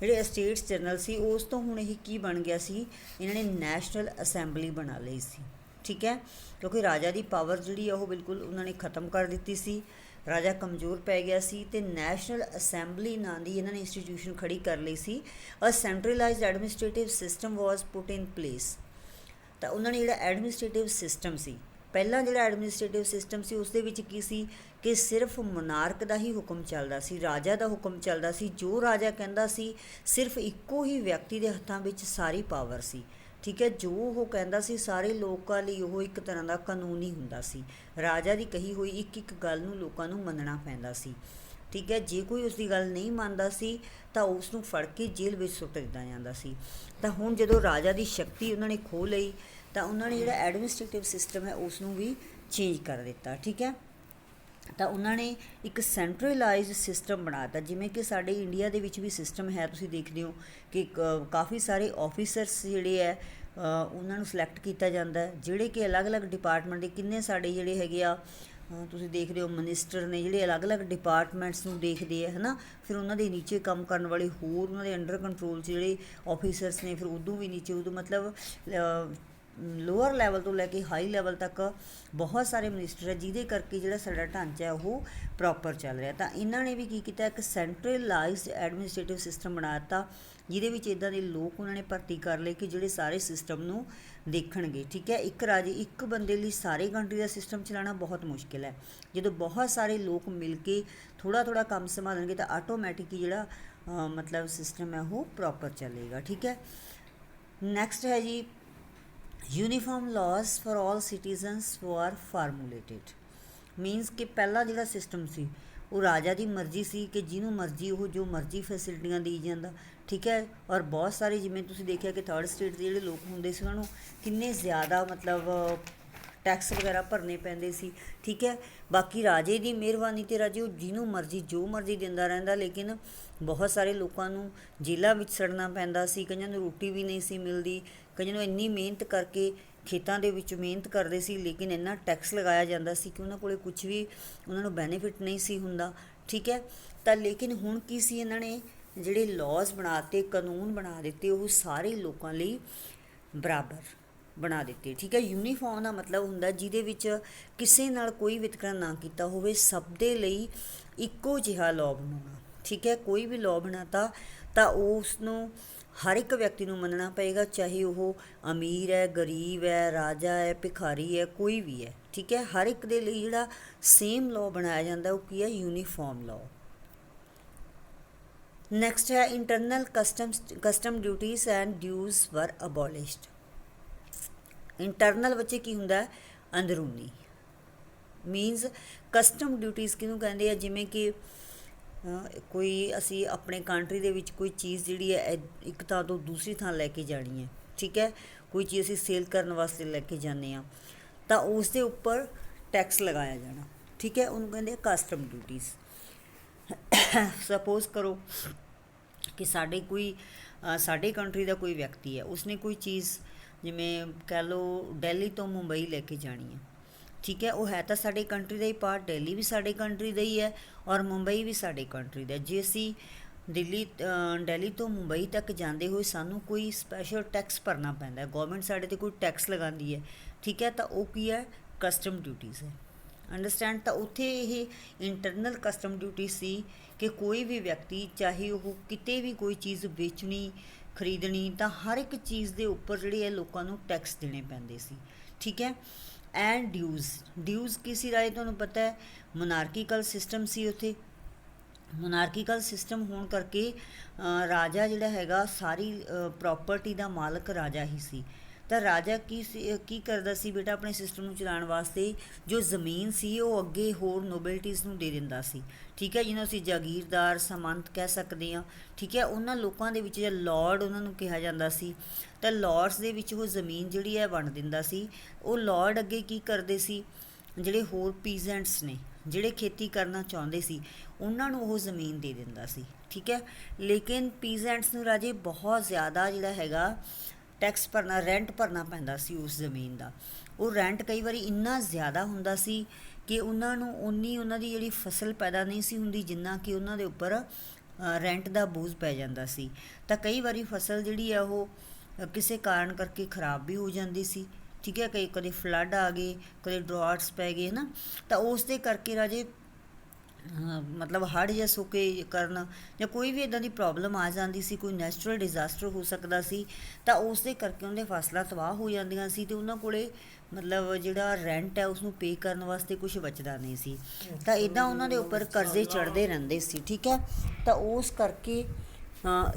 Speaker 1: ਜਿਹੜੇ ਸਟੇਟਸ ਜਨਰਲ ਸੀ ਉਸ ਤੋਂ ਹੁਣ ਇਹ ਕੀ ਬਣ ਗਿਆ ਸੀ, ਇਹਨਾਂ ਨੇ ਨੈਸ਼ਨਲ ਅਸੈਂਬਲੀ ਬਣਾ ਲਈ ਸੀ, ਠੀਕ ਹੈ। ਕਿਉਂਕਿ ਰਾਜਾ ਦੀ ਪਾਵਰ ਜਿਹੜੀ ਆ ਉਹ ਬਿਲਕੁਲ ਉਹਨਾਂ ਨੇ ਖ਼ਤਮ ਕਰ ਦਿੱਤੀ ਸੀ, ਰਾਜਾ ਕਮਜ਼ੋਰ ਪੈ ਗਿਆ ਸੀ ਅਤੇ ਨੈਸ਼ਨਲ ਅਸੈਂਬਲੀ ਨਾਂ ਦੀ ਇਹਨਾਂ ਨੇ ਇੰਸਟੀਟਿਊਸ਼ਨ ਖੜੀ ਕਰ ਲਈ ਸੀ। A centralised administrative system was put in place. ਤਾਂ ਉਹਨਾਂ ਨੇ ਜਿਹੜਾ ਐਡਮਿਨਿਸਟ੍ਰੇਟਿਵ ਸਿਸਟਮ ਸੀ, ਪਹਿਲਾਂ ਜਿਹੜਾ ਐਡਮਿਨਿਸਟ੍ਰੇਟਿਵ ਸਿਸਟਮ ਸੀ ਉਸ ਦੇ ਵਿੱਚ ਕੀ ਸੀ ਕਿ ਸਿਰਫ ਮੋਨਾਰਕ ਦਾ ਹੀ ਹੁਕਮ ਚੱਲਦਾ ਸੀ, ਰਾਜਾ ਦਾ ਹੁਕਮ ਚੱਲਦਾ ਸੀ। ਜੋ ਰਾਜਾ ਕਹਿੰਦਾ ਸੀ ਸਿਰਫ ਇੱਕੋ ਹੀ ਵਿਅਕਤੀ ਦੇ ਹੱਥਾਂ ਵਿੱਚ ਸਾਰੀ ਪਾਵਰ ਸੀ, ਠੀਕ ਹੈ। ਜੋ ਉਹ ਕਹਿੰਦਾ ਸੀ ਸਾਰੇ ਲੋਕਾਂ ਲਈ ਉਹ ਇੱਕ ਤਰ੍ਹਾਂ ਦਾ ਕਾਨੂੰਨ ਹੀ ਹੁੰਦਾ ਸੀ। ਰਾਜਾ ਦੀ ਕਹੀ ਹੋਈ ਇੱਕ ਗੱਲ ਨੂੰ ਲੋਕਾਂ ਨੂੰ ਮੰਨਣਾ ਪੈਂਦਾ ਸੀ, ਠੀਕ ਹੈ। ਜੇ ਕੋਈ ਉਸ ਦੀ ਗੱਲ ਨਹੀਂ ਮੰਨਦਾ ਸੀ ਤਾਂ ਉਸ ਨੂੰ ਫੜ ਕੇ ਜੇਲ੍ਹ ਵਿੱਚ ਸੁੱਟ ਦਿੱਤਾ ਜਾਂਦਾ ਸੀ। ਤਾਂ ਹੁਣ ਜਦੋਂ ਰਾਜਾ ਦੀ ਸ਼ਕਤੀ ਉਹਨਾਂ ਨੇ ਖੋਹ ਲਈ ਤਾਂ ਉਹਨਾਂ ਨੇ ਜਿਹੜਾ ਐਡਮਿਨਿਸਟ੍ਰੇਟਿਵ ਸਿਸਟਮ ਹੈ ਉਸ ਨੂੰ ਵੀ ਚੇਂਜ ਕਰ ਦਿੱਤਾ, ਠੀਕ ਹੈ। ਤਾਂ ਉਹਨਾਂ ਨੇ ਇੱਕ ਸੈਂਟਰਲਾਈਜ਼ਡ ਸਿਸਟਮ ਬਣਾ ਦਿੱਤਾ, ਜਿਵੇਂ ਕਿ ਸਾਡੇ ਇੰਡੀਆ ਦੇ ਵਿੱਚ ਵੀ ਸਿਸਟਮ ਹੈ। ਤੁਸੀਂ ਦੇਖਦੇ ਹੋ ਕਿ ਕਾਫੀ ਸਾਰੇ ਆਫਿਸਰਸ ਜਿਹੜੇ ਹੈ ਉਹਨਾਂ ਨੂੰ ਸਿਲੈਕਟ ਕੀਤਾ ਜਾਂਦਾ, ਜਿਹੜੇ ਕਿ ਅਲੱਗ-ਅਲੱਗ ਡਿਪਾਰਟਮੈਂਟ ਦੇ ਕਿੰਨੇ ਸਾਡੇ ਜਿਹੜੇ ਹੈਗੇ ਆ ਤੁਸੀਂ ਦੇਖਦੇ ਹੋ ਮਿਨਿਸਟਰ ਨੇ ਜਿਹੜੇ ਅਲੱਗ-ਅਲੱਗ ਡਿਪਾਰਟਮੈਂਟਸ ਨੂੰ ਦੇਖਦੇ ਆ ਹੈ ਨਾ, ਫਿਰ ਉਹਨਾਂ ਦੇ ਨੀਚੇ ਕੰਮ ਕਰਨ ਵਾਲੇ ਹੋਰ ਉਹਨਾਂ ਦੇ ਅੰਡਰ ਕੰਟਰੋਲ 'ਚ ਜਿਹੜੇ ਆਫਿਸਰਸ ਨੇ, ਫਿਰ ਉਦੋਂ ਵੀ ਨੀਚੇ ਉਦੋਂ ਮਤਲਬ ਲੋਅਰ ਲੈਵਲ ਤੋਂ ਲੈ ਕੇ ਹਾਈ ਲੈਵਲ ਤੱਕ ਬਹੁਤ ਸਾਰੇ ਮਿਨਿਸਟਰ ਹੈ, ਜਿਹਦੇ ਕਰਕੇ ਜਿਹੜਾ ਸਾਡਾ ਢਾਂਚਾ ਹੈ ਉਹ ਪ੍ਰੋਪਰ ਚੱਲ ਰਿਹਾ। ਤਾਂ ਇਹਨਾਂ ਨੇ ਵੀ ਕੀ ਕੀਤਾ, ਇੱਕ ਸੈਂਟਰਲਾਈਜ਼ਡ ਐਡਮਿਨਿਸਟ੍ਰੇਟਿਵ ਸਿਸਟਮ ਬਣਾ ਦਿੱਤਾ, ਜਿਹਦੇ ਵਿੱਚ ਇੱਦਾਂ ਦੇ ਲੋਕ ਉਹਨਾਂ ਨੇ ਭਰਤੀ ਕਰ ਲਏ ਕਿ ਜਿਹੜੇ ਸਾਰੇ ਸਿਸਟਮ ਨੂੰ ਦੇਖਣਗੇ। ਠੀਕ ਹੈ, ਇੱਕ ਰਾਜੇ ਇੱਕ ਬੰਦੇ ਲਈ ਸਾਰੇ ਕੰਟਰੀ ਦਾ ਸਿਸਟਮ ਚਲਾਉਣਾ ਬਹੁਤ ਮੁਸ਼ਕਿਲ ਹੈ। ਜਦੋਂ ਬਹੁਤ ਸਾਰੇ ਲੋਕ ਮਿਲ ਕੇ ਥੋੜ੍ਹਾ ਥੋੜ੍ਹਾ ਕੰਮ ਸੰਭਾਲਣਗੇ ਤਾਂ ਆਟੋਮੈਟਿਕ ਜਿਹੜਾ ਮਤਲਬ ਸਿਸਟਮ ਹੈ ਉਹ ਪ੍ਰੋਪਰ ਚੱਲੇਗਾ। ਠੀਕ ਹੈ, ਨੈਕਸਟ ਹੈ ਜੀ ਯੂਨੀਫਾਰਮ ਲਾਜ਼ ਫॉर ਆਲ ਸਿਟੀਜ਼ਨਸ ਵਰ ਫਾਰਮੂਲੇਟਿਡ। ਮੀਨਸ ਕਿ ਪਹਿਲਾਂ ਜਿਹੜਾ ਸਿਸਟਮ ਸੀ ਉਹ ਰਾਜਾ ਦੀ ਮਰਜ਼ੀ ਸੀ ਕਿ ਜਿਹਨੂੰ ਮਰਜ਼ੀ ਉਹ ਜੋ ਮਰਜ਼ੀ ਫੈਸਿਲਿਟੀਆਂ ਦੇਈ ਜਾਂਦਾ। ਠੀਕ ਹੈ, ਔਰ ਬਹੁਤ ਸਾਰੇ ਜਿਵੇਂ ਤੁਸੀਂ ਦੇਖਿਆ ਕਿ ਥਰਡ ਸਟੇਟ ਦੇ ਜਿਹੜੇ ਲੋਕ ਹੁੰਦੇ ਸੀ ਉਹਨਾਂ ਨੂੰ ਕਿੰਨੇ ਜ਼ਿਆਦਾ ਮਤਲਬ ਟੈਕਸ ਵਗੈਰਾ ਭਰਨੇ ਪੈਂਦੇ ਸੀ। ਠੀਕ ਹੈ, ਬਾਕੀ ਰਾਜੇ ਦੀ ਮਿਹਰਬਾਨੀ 'ਤੇ ਰਾਜੇ ਉਹ ਜਿਹਨੂੰ ਮਰਜ਼ੀ ਜੋ ਮਰਜ਼ੀ ਦਿੰਦਾ ਰਹਿੰਦਾ, ਲੇਕਿਨ ਬਹੁਤ ਸਾਰੇ ਲੋਕਾਂ ਨੂੰ ਜੇਲ੍ਹਾਂ ਵਿੱਚ ਸੜਨਾ ਪੈਂਦਾ ਸੀ, ਕਈਆਂ ਨੂੰ ਰੋਟੀ ਵੀ ਨਹੀਂ ਸੀ ਮਿਲਦੀ, ਕਈਆਂ ਨੂੰ ਇੰਨੀ ਮਿਹਨਤ ਕਰਕੇ ਖੇਤਾਂ ਦੇ ਵਿੱਚ ਮਿਹਨਤ ਕਰਦੇ ਸੀ, ਲੇਕਿਨ ਇੰਨਾ ਟੈਕਸ ਲਗਾਇਆ ਜਾਂਦਾ ਸੀ ਕਿ ਉਹਨਾਂ ਕੋਲ ਕੁਝ ਵੀ ਉਹਨਾਂ ਨੂੰ ਬੈਨੀਫਿਟ ਨਹੀਂ ਸੀ ਹੁੰਦਾ। ਠੀਕ ਹੈ, ਤਾਂ ਲੇਕਿਨ ਹੁਣ ਕੀ ਸੀ, ਇਹਨਾਂ ਨੇ ਜਿਹੜੇ ਲਾਜ਼ ਬਣਾ ਦਿੱਤੇ, ਕਾਨੂੰਨ ਬਣਾ ਦਿੱਤੇ, ਉਹ ਸਾਰੇ ਲੋਕਾਂ ਲਈ ਬਰਾਬਰ ਬਣਾ ਦਿੱਤੇ। ਠੀਕ ਹੈ, ਯੂਨੀਫਾਰਮ ਦਾ ਮਤਲਬ ਹੁੰਦਾ ਜਿਹਦੇ ਵਿੱਚ ਕਿਸੇ ਨਾਲ ਕੋਈ ਵਿਤਕਰਾ ਨਾ ਕੀਤਾ ਹੋਵੇ, ਸਭ ਦੇ ਲਈ ਇੱਕੋ ਜਿਹਾ ਲਾਅ ਬਣਾਉਣਾ। ਠੀਕ ਹੈ, ਕੋਈ ਵੀ ਲਾਅ ਬਣਾਤਾ ਤਾਂ ਉਸ ਨੂੰ ਹਰ ਇੱਕ ਵਿਅਕਤੀ ਨੂੰ ਮੰਨਣਾ ਪਏਗਾ, ਚਾਹੇ ਉਹ ਅਮੀਰ ਹੈ, ਗਰੀਬ ਹੈ, ਰਾਜਾ ਹੈ, ਭਿਖਾਰੀ ਹੈ, ਕੋਈ ਵੀ ਹੈ। ਠੀਕ ਹੈ, ਹਰ ਇੱਕ ਦੇ ਲਈ ਜਿਹੜਾ ਸੇਮ ਲਾਅ ਬਣਾਇਆ ਜਾਂਦਾ ਉਹ ਕੀ ਹੈ, ਯੂਨੀਫਾਰਮ ਲਾਅ। ਨੈਕਸਟ ਹੈ ਇੰਟਰਨਲ ਕਸਟਮ ਡਿਊਟੀਜ਼ ਐਂਡ ਡਿਊਜ਼ ਵਰ ਅਬੋਲਿਸ਼ਡ। ਇੰਟਰਨਲ ਵਿੱਚ ਕੀ ਹੁੰਦਾ, ਅੰਦਰੂਨੀ। ਮੀਨਸ ਕਸਟਮ ਡਿਊਟੀਜ਼ ਕਿਹਨੂੰ ਕਹਿੰਦੇ ਆ, ਜਿਵੇਂ ਕਿ ਕੋਈ ਅਸੀਂ ਆਪਣੇ ਕੰਟਰੀ ਦੇ ਵਿੱਚ ਕੋਈ ਚੀਜ਼ ਜਿਹੜੀ ਹੈ ਇੱਕ ਥਾਂ ਤੋਂ ਦੂਸਰੀ ਥਾਂ ਲੈ ਕੇ ਜਾਣੀ ਹੈ। ਠੀਕ ਹੈ, ਕੋਈ ਚੀਜ਼ ਅਸੀਂ ਸੇਲ ਕਰਨ ਵਾਸਤੇ ਲੈ ਕੇ ਜਾਂਦੇ ਹਾਂ ਤਾਂ ਉਸ ਦੇ ਉੱਪਰ ਟੈਕਸ ਲਗਾਇਆ ਜਾਣਾ। ਠੀਕ ਹੈ, ਉਹਨੂੰ ਕਹਿੰਦੇ ਆ ਕਸਟਮ ਡਿਊਟੀਜ਼। ਸਪੋਜ਼ ਕਰੋ ਕਿ ਸਾਡੇ ਕੰਟਰੀ ਦਾ ਕੋਈ ਵਿਅਕਤੀ ਹੈ, ਉਸਨੇ ਕੋਈ ਚੀਜ਼ ਜਿਵੇਂ ਕਹਿ ਲਓ ਦਿੱਲੀ ਤੋਂ ਮੁੰਬਈ ਲੈ ਕੇ ਜਾਣੀ ਹੈ। ਠੀਕ ਹੈ, ਉਹ ਹੈ ਤਾਂ ਸਾਡੇ ਕੰਟਰੀ ਦਾ ਹੀ ਪਾਰਟ, ਦਿੱਲੀ ਵੀ ਸਾਡੇ ਕੰਟਰੀ ਦਾ ਹੀ ਹੈ ਔਰ ਮੁੰਬਈ ਵੀ ਸਾਡੇ ਕੰਟਰੀ ਦਾ। ਜੇ ਅਸੀਂ ਦਿੱਲੀ ਤੋਂ ਮੁੰਬਈ ਤੱਕ ਜਾਂਦੇ ਹੋਏ ਸਾਨੂੰ ਕੋਈ ਸਪੈਸ਼ਲ ਟੈਕਸ ਭਰਨਾ ਪੈਂਦਾ, ਗੌਰਮੈਂਟ ਸਾਡੇ 'ਤੇ ਕੋਈ ਟੈਕਸ ਲਗਾਉਂਦੀ ਹੈ। ਠੀਕ ਹੈ, ਤਾਂ ਉਹ ਕੀ ਹੈ, ਕਸਟਮ ਡਿਊਟੀਜ਼ ਹੈ। ਅੰਡਰਸਟੈਂਡ, ਤਾਂ ਉੱਥੇ ਇਹ ਇੰਟਰਨਲ ਕਸਟਮ ਡਿਊਟੀ ਸੀ ਕਿ ਕੋਈ ਵੀ ਵਿਅਕਤੀ ਚਾਹੇ ਉਹ ਕਿਤੇ ਵੀ ਕੋਈ ਚੀਜ਼ ਵੇਚਣੀ ਖਰੀਦਣੀ ਤਾਂ ਹਰ ਇੱਕ ਚੀਜ਼ ਦੇ ਉੱਪਰ ਜਿਹੜੇ ਹੈ ਲੋਕਾਂ ਨੂੰ ਟੈਕਸ ਦੇਣੇ ਪੈਂਦੇ ਸੀ। ਠੀਕ ਹੈ, ਐਂਡ ਡਿਊਜ਼ ਕੀ ਸੀ ਰਾਏ, ਤੁਹਾਨੂੰ ਪਤਾ ਹੈ ਮੋਨਾਰਕੀਕਲ ਸਿਸਟਮ ਸੀ ਉੱਥੇ। ਮੋਨਾਰਕੀਕਲ ਸਿਸਟਮ ਹੋਣ ਕਰਕੇ ਰਾਜਾ ਜਿਹੜਾ ਹੈਗਾ ਸਾਰੀ ਪ੍ਰੋਪਰਟੀ ਦਾ ਮਾਲਕ ਰਾਜਾ ਹੀ ਸੀ। ਤਾਂ ਰਾਜਾ ਕੀ ਕਰਦਾ ਸੀ ਬੇਟਾ, ਆਪਣੇ ਸਿਸਟਮ ਨੂੰ ਚਲਾਉਣ ਵਾਸਤੇ ਜੋ ਜ਼ਮੀਨ ਸੀ ਉਹ ਅੱਗੇ ਹੋਰ ਨੋਬਿਲਟੀਜ਼ ਨੂੰ ਦੇ ਦਿੰਦਾ ਸੀ। ਠੀਕ ਹੈ, ਜਿਹਨੂੰ ਅਸੀਂ ਜਾਗੀਰਦਾਰ ਸਾਮੰਤ ਕਹਿ ਸਕਦੇ ਹਾਂ। ਠੀਕ ਹੈ, ਉਹਨਾਂ ਲੋਕਾਂ ਦੇ ਵਿੱਚ ਜਾਂ ਲਾਰਡ ਉਹਨਾਂ ਨੂੰ ਕਿਹਾ ਜਾਂਦਾ ਸੀ, ਤਾਂ ਲਾਰਡਸ ਦੇ ਵਿੱਚ ਉਹ ਜ਼ਮੀਨ ਜਿਹੜੀ ਹੈ ਵੰਡ ਦਿੰਦਾ ਸੀ। ਉਹ ਲਾਰਡ ਅੱਗੇ ਕੀ ਕਰਦੇ ਸੀ, ਜਿਹੜੇ ਹੋਰ ਪੀਜ਼ੈਂਟਸ ਨੇ ਜਿਹੜੇ ਖੇਤੀ ਕਰਨਾ ਚਾਹੁੰਦੇ ਸੀ ਉਹਨਾਂ ਨੂੰ ਉਹ ਜ਼ਮੀਨ ਦੇ ਦਿੰਦਾ ਸੀ। ਠੀਕ ਹੈ, ਲੇਕਿਨ ਪੀਜ਼ੈਂਟਸ ਨੂੰ ਰਾਜੇ ਬਹੁਤ ਜ਼ਿਆਦਾ ਜਿਹੜਾ ਹੈਗਾ ਟੈਕਸ ਭਰਨਾ, ਰੈਂਟ ਭਰਨਾ ਪੈਂਦਾ ਸੀ ਉਸ ਜ਼ਮੀਨ ਦਾ। ਉਹ ਰੈਂਟ ਕਈ ਵਾਰੀ ਇੰਨਾ ਜ਼ਿਆਦਾ ਹੁੰਦਾ ਸੀ ਕਿ ਉਹਨਾਂ ਨੂੰ ਉਹਨਾਂ ਦੀ ਜਿਹੜੀ ਫਸਲ ਪੈਦਾ ਨਹੀਂ ਸੀ ਹੁੰਦੀ ਜਿੰਨਾ ਕਿ ਉਹਨਾਂ ਦੇ ਉੱਪਰ ਰੈਂਟ ਦਾ ਬੋਝ ਪੈ ਜਾਂਦਾ ਸੀ। ਤਾਂ ਕਈ ਵਾਰੀ ਫਸਲ ਜਿਹੜੀ ਹੈ ਉਹ ਕਿਸੇ ਕਾਰਨ ਕਰਕੇ ਖਰਾਬ ਵੀ ਹੋ ਜਾਂਦੀ ਸੀ। ਠੀਕ ਹੈ, ਕਦੇ ਫਲੱਡ ਆ ਗਏ, ਕਦੇ ਡਰਾਟਸ ਪੈ ਗਏ ਹੈ ਨਾ, ਤਾਂ ਉਸ ਦੇ ਕਰਕੇ ਰਾਜੇ ਮਤਲਬ ਹੜ੍ਹ ਜਾਂ ਸੋਕੇ ਕਰਨ ਜਾਂ ਕੋਈ ਵੀ ਇੱਦਾਂ ਦੀ ਪ੍ਰੋਬਲਮ ਆ ਜਾਂਦੀ ਸੀ, ਕੋਈ ਨੈਚੁਰਲ ਡਿਜ਼ਾਸਟਰ ਹੋ ਸਕਦਾ ਸੀ, ਤਾਂ ਉਸ ਦੇ ਕਰਕੇ ਉਹਦੇ ਫਸਲਾਂ ਤਬਾਹ ਹੋ ਜਾਂਦੀਆਂ ਸੀ ਅਤੇ ਉਹਨਾਂ ਕੋਲ ਮਤਲਬ ਜਿਹੜਾ ਰੈਂਟ ਹੈ ਉਸਨੂੰ ਪੇ ਕਰਨ ਵਾਸਤੇ ਕੁਛ ਬਚਦਾ ਨਹੀਂ ਸੀ। ਤਾਂ ਇੱਦਾਂ ਉਹਨਾਂ ਦੇ ਉੱਪਰ ਕਰਜ਼ੇ ਚੜ੍ਹਦੇ ਰਹਿੰਦੇ ਸੀ। ਠੀਕ ਹੈ, ਤਾਂ ਉਸ ਕਰਕੇ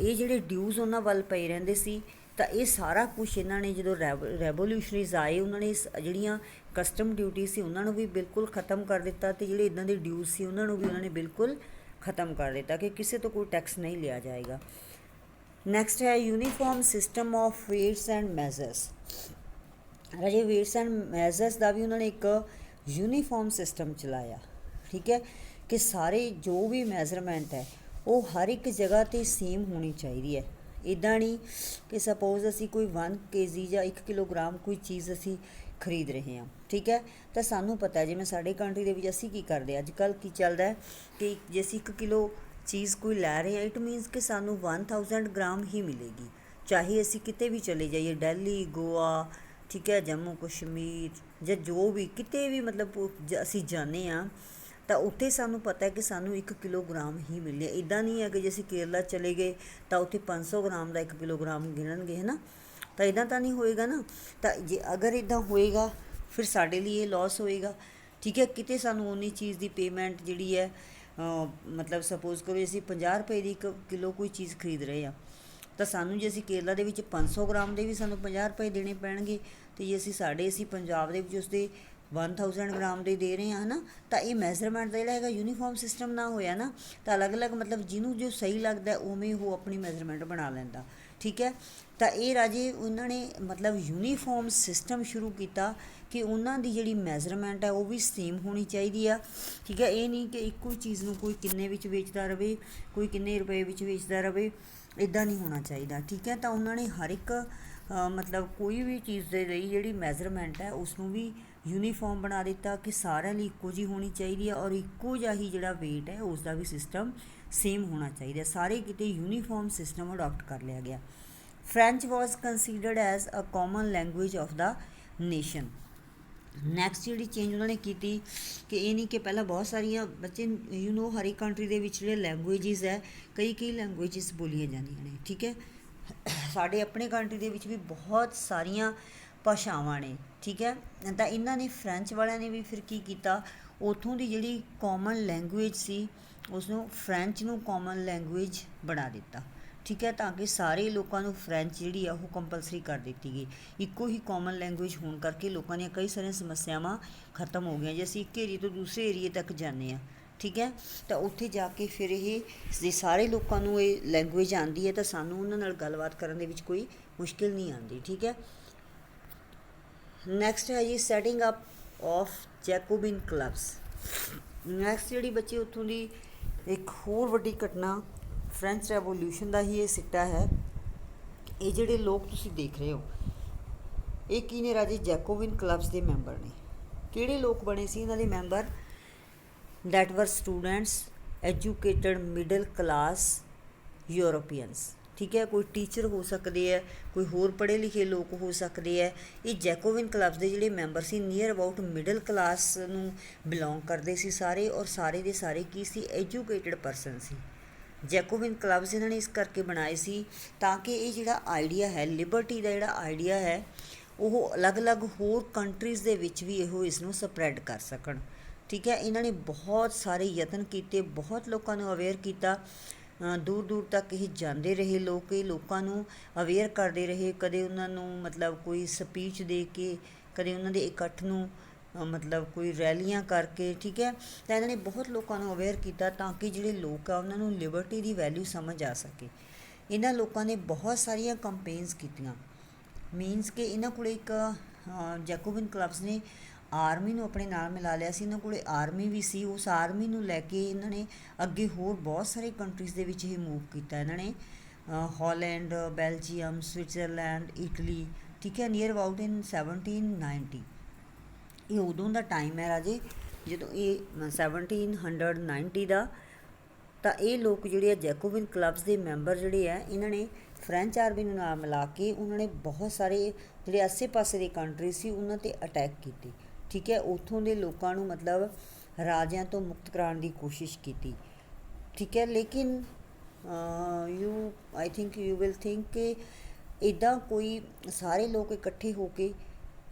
Speaker 1: ਇਹ ਜਿਹੜੇ ਡਿਊਜ਼ ਉਹਨਾਂ ਵੱਲ ਪਏ ਰਹਿੰਦੇ ਸੀ। ਤਾਂ ਇਹ ਸਾਰਾ ਕੁਛ ਇਹਨਾਂ ਨੇ ਜਦੋਂ ਰੈਵੋਲਿਊਸ਼ਨਰੀਜ਼ ਆਏ ਉਹਨਾਂ ਨੇ ਜਿਹੜੀਆਂ ਕਸਟਮ ਡਿਊਟੀ ਸੀ ਉਹਨਾਂ ਨੂੰ ਵੀ ਬਿਲਕੁਲ ਖ਼ਤਮ ਕਰ ਦਿੱਤਾ ਅਤੇ ਜਿਹੜੇ ਇੱਦਾਂ ਦੇ ਡਿਊਜ਼ ਸੀ ਉਹਨਾਂ ਨੂੰ ਵੀ ਉਹਨਾਂ ਨੇ ਬਿਲਕੁਲ ਖ਼ਤਮ ਕਰ ਦਿੱਤਾ ਕਿ ਕਿਸੇ ਤੋਂ ਕੋਈ ਟੈਕਸ ਨਹੀਂ ਲਿਆ ਜਾਏਗਾ। ਨੈਕਸਟ ਹੈ uniform system of weights and measures. ਰਾਜੇ ਵੇਟਸ ਐਂਡ ਮੈਜ਼ਰਸ ਦਾ ਵੀ ਉਹਨਾਂ ਨੇ ਇੱਕ ਯੂਨੀਫਾਰਮ ਸਿਸਟਮ ਚਲਾਇਆ। ਠੀਕ ਹੈ, ਕਿ ਸਾਰੇ ਜੋ ਵੀ ਮੈਜ਼ਰਮੈਂਟ ਹੈ ਉਹ ਹਰ ਇੱਕ ਜਗ੍ਹਾ 'ਤੇ ਸੇਮ ਹੋਣੀ ਚਾਹੀਦੀ ਹੈ। ਇੱਦਾਂ ਨਹੀਂ ਕਿ ਸਪੋਜ਼ ਅਸੀਂ ਕੋਈ 1 kg ਜਾਂ 1 ਕਿਲੋਗ੍ਰਾਮ ਕੋਈ ਚੀਜ਼ ਅਸੀਂ ਖਰੀਦ ਰਹੇ ਹਾਂ। ਠੀਕ ਹੈ, ਤਾਂ ਸਾਨੂੰ ਪਤਾ ਜਿਵੇਂ ਸਾਡੇ ਕੰਟਰੀ ਦੇ ਵਿੱਚ ਅਸੀਂ ਕੀ ਕਰਦੇ ਅੱਜ ਕੱਲ੍ਹ ਕੀ ਚੱਲਦਾ ਕਿ ਜੇ ਅਸੀਂ 1 ਕਿਲੋ ਚੀਜ਼ ਕੋਈ ਲੈ ਰਹੇ ਹਾਂ, ਇਟ ਮੀਨਸ ਕਿ ਸਾਨੂੰ 1000 ਗ੍ਰਾਮ ਹੀ ਮਿਲੇਗੀ, ਚਾਹੇ ਅਸੀਂ ਕਿਤੇ ਵੀ ਚਲੇ ਜਾਈਏ, ਦਿੱਲੀ, ਗੋਆ, ਠੀਕ ਹੈ, ਜੰਮੂ ਕਸ਼ਮੀਰ ਜਾਂ ਜੋ ਵੀ ਕਿਤੇ ਵੀ ਮਤਲਬ ਅਸੀਂ ਜਾਂਦੇ ਹਾਂ ਤਾਂ ਉੱਥੇ ਸਾਨੂੰ ਪਤਾ ਕਿ ਸਾਨੂੰ 1 ਕਿਲੋਗ੍ਰਾਮ ਹੀ ਮਿਲੇ। ਇੱਦਾਂ ਨਹੀਂ ਹੈ ਕਿ ਜੇ ਅਸੀਂ ਕੇਰਲਾ ਚਲੇ ਗਏ ਤਾਂ ਉੱਥੇ 500 ਗ੍ਰਾਮ ਦਾ 1 ਕਿਲੋਗ੍ਰਾਮ ਗਿਣਨਗੇ, ਹੈ ਨਾ, ਤਾਂ ਇੱਦਾਂ ਤਾਂ ਨਹੀਂ ਹੋਏਗਾ ਨਾ। ਤਾਂ ਜੇ ਅਗਰ ਇੱਦਾਂ ਹੋਏਗਾ ਫਿਰ ਸਾਡੇ ਲਈ ਇਹ ਲੋਸ ਹੋਏਗਾ। ਠੀਕ ਹੈ, ਕਿਤੇ ਸਾਨੂੰ ਉਨੀ ਚੀਜ਼ ਦੀ ਪੇਮੈਂਟ ਜਿਹੜੀ ਹੈ ਮਤਲਬ ਸਪੋਜ਼ ਕਰੋ ਅਸੀਂ 50 ਰੁਪਏ ਦੀ 1 ਕਿਲੋ ਕੋਈ ਚੀਜ਼ ਖਰੀਦ ਰਹੇ ਹਾਂ, ਤਾਂ ਸਾਨੂੰ ਜੇ ਅਸੀਂ ਕੇਰਲਾ ਦੇ ਵਿੱਚ 500 ਗ੍ਰਾਮ ਦੇ ਵੀ ਸਾਨੂੰ 50 ਰੁਪਏ ਦੇਣੇ ਪੈਣਗੇ, ਅਤੇ ਜੇ ਅਸੀਂ ਪੰਜਾਬ ਦੇ ਵਿੱਚ ਉਸਦੇ 1000 ਗ੍ਰਾਮ ਦੇ ਦੇ ਰਹੇ ਹਾਂ, ਹੈ ਨਾ। ਤਾਂ ਇਹ ਮੈਜ਼ਰਮੈਂਟ ਦਾ ਜਿਹੜਾ ਹੈਗਾ ਯੂਨੀਫਾਰਮ ਸਿਸਟਮ ਨਾ ਹੋਇਆ ਨਾ, ਤਾਂ ਅਲੱਗ-ਅਲੱਗ ਮਤਲਬ ਜਿਹਨੂੰ ਜੋ ਸਹੀ ਲੱਗਦਾ ਉਵੇਂ ਉਹ ਆਪਣੀ ਮੈਜ਼ਰਮੈਂਟ ਬਣਾ ਲੈਂਦਾ। ਠੀਕ ਹੈ, ਤਾਂ ਇਹ ਰਾਜੇ ਉਹਨਾਂ ਨੇ ਮਤਲਬ ਯੂਨੀਫਾਰਮ ਸਿਸਟਮ ਸ਼ੁਰੂ ਕੀਤਾ ਕਿ ਉਹਨਾਂ ਦੀ ਜਿਹੜੀ ਮੈਜ਼ਰਮੈਂਟ ਹੈ ਉਹ ਵੀ ਸੇਮ ਹੋਣੀ ਚਾਹੀਦੀ ਆ। ਠੀਕ ਹੈ, ਇਹ ਨਹੀਂ ਕਿ ਇੱਕੋ ਹੀ ਚੀਜ਼ ਨੂੰ ਕੋਈ ਕਿੰਨੇ ਵਿੱਚ ਵੇਚਦਾ ਰਹੇ, ਕੋਈ ਕਿੰਨੇ ਰੁਪਏ ਵਿੱਚ ਵੇਚਦਾ ਰਹੇ, ਇੱਦਾਂ ਨਹੀਂ ਹੋਣਾ ਚਾਹੀਦਾ। ਠੀਕ ਹੈ, ਤਾਂ ਉਹਨਾਂ ਨੇ ਹਰ ਇੱਕ ਮਤਲਬ ਕੋਈ ਵੀ ਚੀਜ਼ ਦੇ ਲਈ ਜਿਹੜੀ ਮੈਜ਼ਰਮੈਂਟ ਹੈ ਉਸਨੂੰ ਵੀ ਯੂਨੀਫਾਰਮ ਬਣਾ ਦਿੱਤਾ ਕਿ ਸਾਰਿਆਂ ਲਈ ਇੱਕੋ ਜਿਹੀ ਹੋਣੀ ਚਾਹੀਦੀ ਹੈ, ਔਰ ਇੱਕੋ ਜਿਹਾ ਹੀ ਜਿਹੜਾ ਵੇਟ ਹੈ ਉਸ ਦਾ ਵੀ ਸਿਸਟਮ ਸੇਮ ਹੋਣਾ ਚਾਹੀਦਾ। ਸਾਰੇ ਕਿਤੇ ਯੂਨੀਫਾਰਮ ਸਿਸਟਮ ਅਡੋਪਟ ਕਰ ਲਿਆ ਗਿਆ। French was considered as a common language of the nation. Next ਜਿਹੜੀ ਚੇਂਜ ਉਹਨਾਂ ਨੇ ਕੀਤੀ ਕਿ ਇਹ ਨਹੀਂ ਕਿ ਪਹਿਲਾਂ ਬਹੁਤ ਸਾਰੀਆਂ ਬੱਚੇ ਹਰ ਇੱਕ ਕੰਟਰੀ ਦੇ ਵਿੱਚ ਜਿਹੜੇ ਲੈਂਗੁਏਜਿਸ ਹੈ ਕਈ ਲੈਂਗੁਏਜਿਸ ਬੋਲੀਆਂ ਜਾਂਦੀਆਂ ਨੇ। ਠੀਕ ਹੈ, ਸਾਡੇ ਆਪਣੇ ਕੰਟਰੀ ਦੇ ਵਿੱਚ ਵੀ ਬਹੁਤ ਸਾਰੀਆਂ ਭਾਸ਼ਾਵਾਂ ਨੇ। ਠੀਕ ਹੈ, ਤਾਂ ਇਹਨਾਂ ਨੇ ਫਰੈਂਚ ਵਾਲਿਆਂ ਨੇ ਵੀ ਫਿਰ ਕੀ ਕੀਤਾ, ਉੱਥੋਂ ਦੀ ਜਿਹੜੀ ਕਾਮਨ ਲੈਂਗੁਏਜ ਸੀ ਉਸਨੂੰ ਫਰੈਂਚ ਨੂੰ ਕਾਮਨ ਲੈਂਗੁਏਜ ਬਣਾ ਦਿੱਤਾ। ਠੀਕ ਹੈ, ਤਾਂ ਕਿ ਸਾਰੇ ਲੋਕਾਂ ਨੂੰ ਫਰੈਂਚ ਜਿਹੜੀ ਆ ਉਹ ਕੰਪਲਸਰੀ ਕਰ ਦਿੱਤੀ ਗਈ। ਇੱਕੋ ਹੀ ਕਾਮਨ ਲੈਂਗੁਏਜ ਹੋਣ ਕਰਕੇ ਲੋਕਾਂ ਦੀਆਂ ਕਈ ਸਾਰੀਆਂ ਸਮੱਸਿਆਵਾਂ ਖਤਮ ਹੋ ਗਈਆਂ। ਜੇ ਅਸੀਂ ਇੱਕ ਏਰੀਏ ਤੋਂ ਦੂਸਰੇ ਏਰੀਏ ਤੱਕ ਜਾਂਦੇ ਹਾਂ, ਠੀਕ ਹੈ, ਤਾਂ ਉੱਥੇ ਜਾ ਕੇ ਫਿਰ ਇਹ ਜੇ ਸਾਰੇ ਲੋਕਾਂ ਨੂੰ ਇਹ ਲੈਂਗੁਏਜ ਆਉਂਦੀ ਹੈ ਤਾਂ ਸਾਨੂੰ ਉਹਨਾਂ ਨਾਲ ਗੱਲਬਾਤ ਕਰਨ ਦੇ ਵਿੱਚ ਕੋਈ ਮੁਸ਼ਕਿਲ ਨਹੀਂ ਆਉਂਦੀ। ਠੀਕ ਹੈ, ਨੈਕਸਟ ਹੈ ਜੀ setting up of Jacobin clubs. Next ਜਿਹੜੀ ਬੱਚੇ ਉੱਥੋਂ ਦੀ ਇੱਕ ਹੋਰ ਵੱਡੀ ਘਟਨਾ ਫਰੈਂਚ ਰੈਵੋਲਿਊਸ਼ਨ ਦਾ ਹੀ ਇਹ ਸਿੱਟਾ ਹੈ। ਇਹ ਜਿਹੜੇ ਲੋਕ ਤੁਸੀਂ ਦੇਖ ਰਹੇ ਹੋ ਇਹ ਕੀ ਨੇ ਰਾਜੇ, ਜੈਕੋਬਿਨ ਕਲੱਬਸ ਦੇ ਮੈਂਬਰ ਨੇ। ਕਿਹੜੇ ਲੋਕ ਬਣੇ ਸੀ ਇਹਨਾਂ ਦੇ ਮੈਂਬਰ? ਦੈਟ ਵਰ students, educated middle class Europeans. ਠੀਕ ਹੈ, ਕੋਈ ਟੀਚਰ ਹੋ ਸਕਦੇ ਹੈ, ਕੋਈ ਹੋਰ ਪੜ੍ਹੇ ਲਿਖੇ ਲੋਕ ਹੋ ਸਕਦੇ ਹੈ। ਇਹ ਜੈਕੋਬਿਨ ਕਲੱਬਸ ਦੇ ਜਿਹੜੇ member C near about middle class ਨੂੰ ਬਿਲੋਂਗ ਕਰਦੇ ਸੀ ਸਾਰੇ, ਔਰ ਸਾਰੇ ਦੇ ਸਾਰੇ ਕੀ ਸੀ, ਐਜੂਕੇਟਡ ਪਰਸਨ ਸੀ। ਜੈਕੋਬਿਨ ਕਲੱਬਸ ਇਹਨਾਂ ਨੇ ਇਸ ਕਰਕੇ ਬਣਾਏ ਸੀ ਤਾਂ ਕਿ ਇਹ ਜਿਹੜਾ ਆਈਡੀਆ ਹੈ ਲਿਬਰਟੀ ਦਾ ਜਿਹੜਾ ਆਈਡੀਆ ਹੈ ਉਹ ਅਲੱਗ-ਅਲੱਗ ਹੋਰ ਕੰਟਰੀਜ਼ ਦੇ ਵਿੱਚ ਵੀ ਇਸ ਨੂੰ ਸਪਰੈਡ ਕਰ ਸਕਣ। ਠੀਕ ਹੈ, ਇਹਨਾਂ ਨੇ ਬਹੁਤ ਸਾਰੇ ਯਤਨ ਕੀਤੇ, ਬਹੁਤ ਲੋਕਾਂ ਨੂੰ ਅਵੇਅਰ ਕੀਤਾ, ਦੂਰ ਦੂਰ ਤੱਕ ਇਹ ਜਾਂਦੇ ਰਹੇ ਲੋਕ, ਇਹ ਲੋਕਾਂ ਨੂੰ ਅਵੇਅਰ ਕਰਦੇ ਰਹੇ। ਕਦੇ ਉਹਨਾਂ ਨੂੰ ਮਤਲਬ ਕੋਈ ਸਪੀਚ ਦੇ ਕੇ, ਕਦੇ ਉਹਨਾਂ ਦੇ ਇਕੱਠ ਨੂੰ ਮਤਲਬ ਕੋਈ ਰੈਲੀਆਂ ਕਰਕੇ। ਠੀਕ ਹੈ, ਤਾਂ ਇਹਨਾਂ ਨੇ ਬਹੁਤ ਲੋਕਾਂ ਨੂੰ ਅਵੇਅਰ ਕੀਤਾ ਤਾਂ ਕਿ ਜਿਹੜੇ ਲੋਕ ਆ ਉਹਨਾਂ ਨੂੰ ਲਿਬਰਟੀ ਦੀ ਵੈਲਿਊ ਸਮਝ ਆ ਸਕੇ। ਇਹਨਾਂ ਲੋਕਾਂ ਨੇ ਬਹੁਤ ਸਾਰੀਆਂ ਕੰਪੇਨਸ ਕੀਤੀਆਂ, ਮੀਨਸ ਕਿ ਇਹਨਾਂ ਕੋਲ ਇੱਕ ਜੈਕੋਬਿਨ ਕਲੱਬਸ ਨੇ ਆਰਮੀ ਨੂੰ ਆਪਣੇ ਨਾਲ ਮਿਲਾ ਲਿਆ ਸੀ। ਇਹਨਾਂ ਕੋਲ ਆਰਮੀ ਵੀ ਸੀ, ਉਸ ਆਰਮੀ ਨੂੰ ਲੈ ਕੇ ਇਹਨਾਂ ਨੇ ਅੱਗੇ ਹੋਰ ਬਹੁਤ ਸਾਰੇ ਕੰਟਰੀਜ਼ ਦੇ ਵਿੱਚ ਇਹ ਮੂਵ ਕੀਤਾ। ਇਹਨਾਂ ਨੇ ਹਾਲੈਂਡ, ਬੈਲਜੀਅਮ, ਸਵਿਟਜ਼ਰਲੈਂਡ, ਇਟਲੀ। ਠੀਕ ਹੈ, ਨੀਅਰ ਅਬਾਊਟ ਇਨ 1790। ਇਹ ਉਦੋਂ ਦਾ ਟਾਈਮ ਹੈ ਰਾਜੇ ਜਦੋਂ ਇਹ 1790 ਦਾ। ਤਾਂ ਇਹ ਲੋਕ ਜਿਹੜੇ ਆ ਜੈਕੋਬਿਨ ਕਲੱਬਸ ਦੇ ਮੈਂਬਰ ਜਿਹੜੇ ਆ ਇਹਨਾਂ ਨੇ ਫਰੈਂਚ ਆਰਮੀ ਨੂੰ ਨਾਲ ਮਿਲਾ ਕੇ ਉਹਨਾਂ ਨੇ ਬਹੁਤ ਸਾਰੇ ਜਿਹੜੇ ਆਸੇ ਪਾਸੇ ਦੇ ਕੰਟਰੀ ਸੀ ਉਹਨਾਂ 'ਤੇ ਅਟੈਕ ਕੀਤੀ। ਠੀਕ ਹੈ, ਉੱਥੋਂ ਦੇ ਲੋਕਾਂ ਨੂੰ ਮਤਲਬ ਰਾਜਿਆਂ ਤੋਂ ਮੁਕਤ ਕਰਾਉਣ ਦੀ ਕੋਸ਼ਿਸ਼ ਕੀਤੀ। ਠੀਕ ਹੈ, ਲੇਕਿਨ I think you will think ਕਿ ਇੱਦਾਂ ਕੋਈ ਸਾਰੇ ਲੋਕ ਇਕੱਠੇ ਹੋ ਕੇ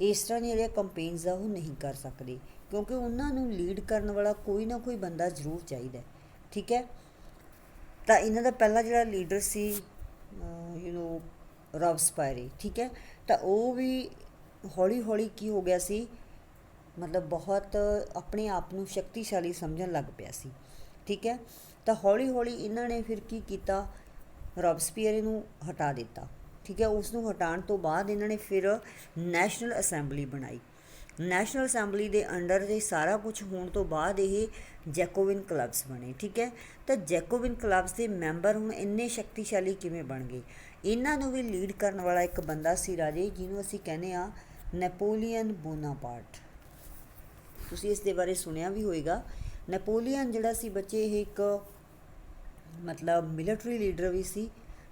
Speaker 1: ਇਸ ਤਰ੍ਹਾਂ ਦੀਆਂ ਜਿਹੜੀਆਂ ਕੰਪੇਨਸ ਆ ਉਹ ਨਹੀਂ ਕਰ ਸਕਦੇ, ਕਿਉਂਕਿ ਉਹਨਾਂ ਨੂੰ ਲੀਡ ਕਰਨ ਵਾਲਾ ਕੋਈ ਨਾ ਕੋਈ ਬੰਦਾ ਜ਼ਰੂਰ ਚਾਹੀਦਾ। ਠੀਕ ਹੈ, ਤਾਂ ਇਹਨਾਂ ਦਾ ਪਹਿਲਾ ਜਿਹੜਾ ਲੀਡਰ ਸੀ ਰੋਬਸਪਾਇਰੇ। ਠੀਕ ਹੈ, ਤਾਂ ਉਹ ਵੀ ਹੌਲੀ ਹੌਲੀ ਕੀ ਹੋ ਗਿਆ ਸੀ, ਮਤਲਬ ਬਹੁਤ ਆਪਣੇ ਆਪ ਨੂੰ ਸ਼ਕਤੀਸ਼ਾਲੀ ਸਮਝਣ ਲੱਗ ਪਿਆ ਸੀ। ਠੀਕ ਹੈ, ਤਾਂ ਹੌਲੀ ਹੌਲੀ ਇਹਨਾਂ ਨੇ ਫਿਰ ਕੀ ਕੀਤਾ, ਰੋਬਸਪੀਅਰੇ ਨੂੰ ਹਟਾ ਦਿੱਤਾ। ਠੀਕ ਹੈ, ਉਸ ਨੂੰ ਹਟਾਉਣ ਤੋਂ ਬਾਅਦ ਇਹਨਾਂ ਨੇ ਫਿਰ ਨੈਸ਼ਨਲ ਅਸੈਂਬਲੀ ਬਣਾਈ। ਨੈਸ਼ਨਲ ਅਸੈਂਬਲੀ ਦੇ ਅੰਡਰ ਇਹ ਸਾਰਾ ਕੁਝ ਹੋਣ ਤੋਂ ਬਾਅਦ ਇਹ ਜੈਕੋਬਿਨ ਕਲੱਬਸ ਬਣੇ। ਠੀਕ ਹੈ, ਤਾਂ ਜੈਕੋਬਿਨ ਕਲੱਬਸ ਦੇ ਮੈਂਬਰ ਹੁਣ ਇੰਨੇ ਸ਼ਕਤੀਸ਼ਾਲੀ ਕਿਵੇਂ ਬਣ ਗਏ? ਇਹਨਾਂ ਨੂੰ ਵੀ ਲੀਡ ਕਰਨ ਵਾਲਾ ਇੱਕ ਬੰਦਾ ਸੀ ਰਾਜੇ ਜਿਹਨੂੰ ਅਸੀਂ ਕਹਿੰਦੇ ਹਾਂ ਨੈਪੋਲੀਅਨ ਬੋਨਾਪਾਰਟ। ਤੁਸੀਂ ਇਸ ਦੇ ਬਾਰੇ ਸੁਣਿਆ ਵੀ ਹੋਏਗਾ। ਨੈਪੋਲੀਅਨ ਜਿਹੜਾ ਸੀ ਬੱਚੇ, ਇਹ ਇੱਕ ਮਤਲਬ ਮਿਲਟਰੀ ਲੀਡਰ ਵੀ ਸੀ,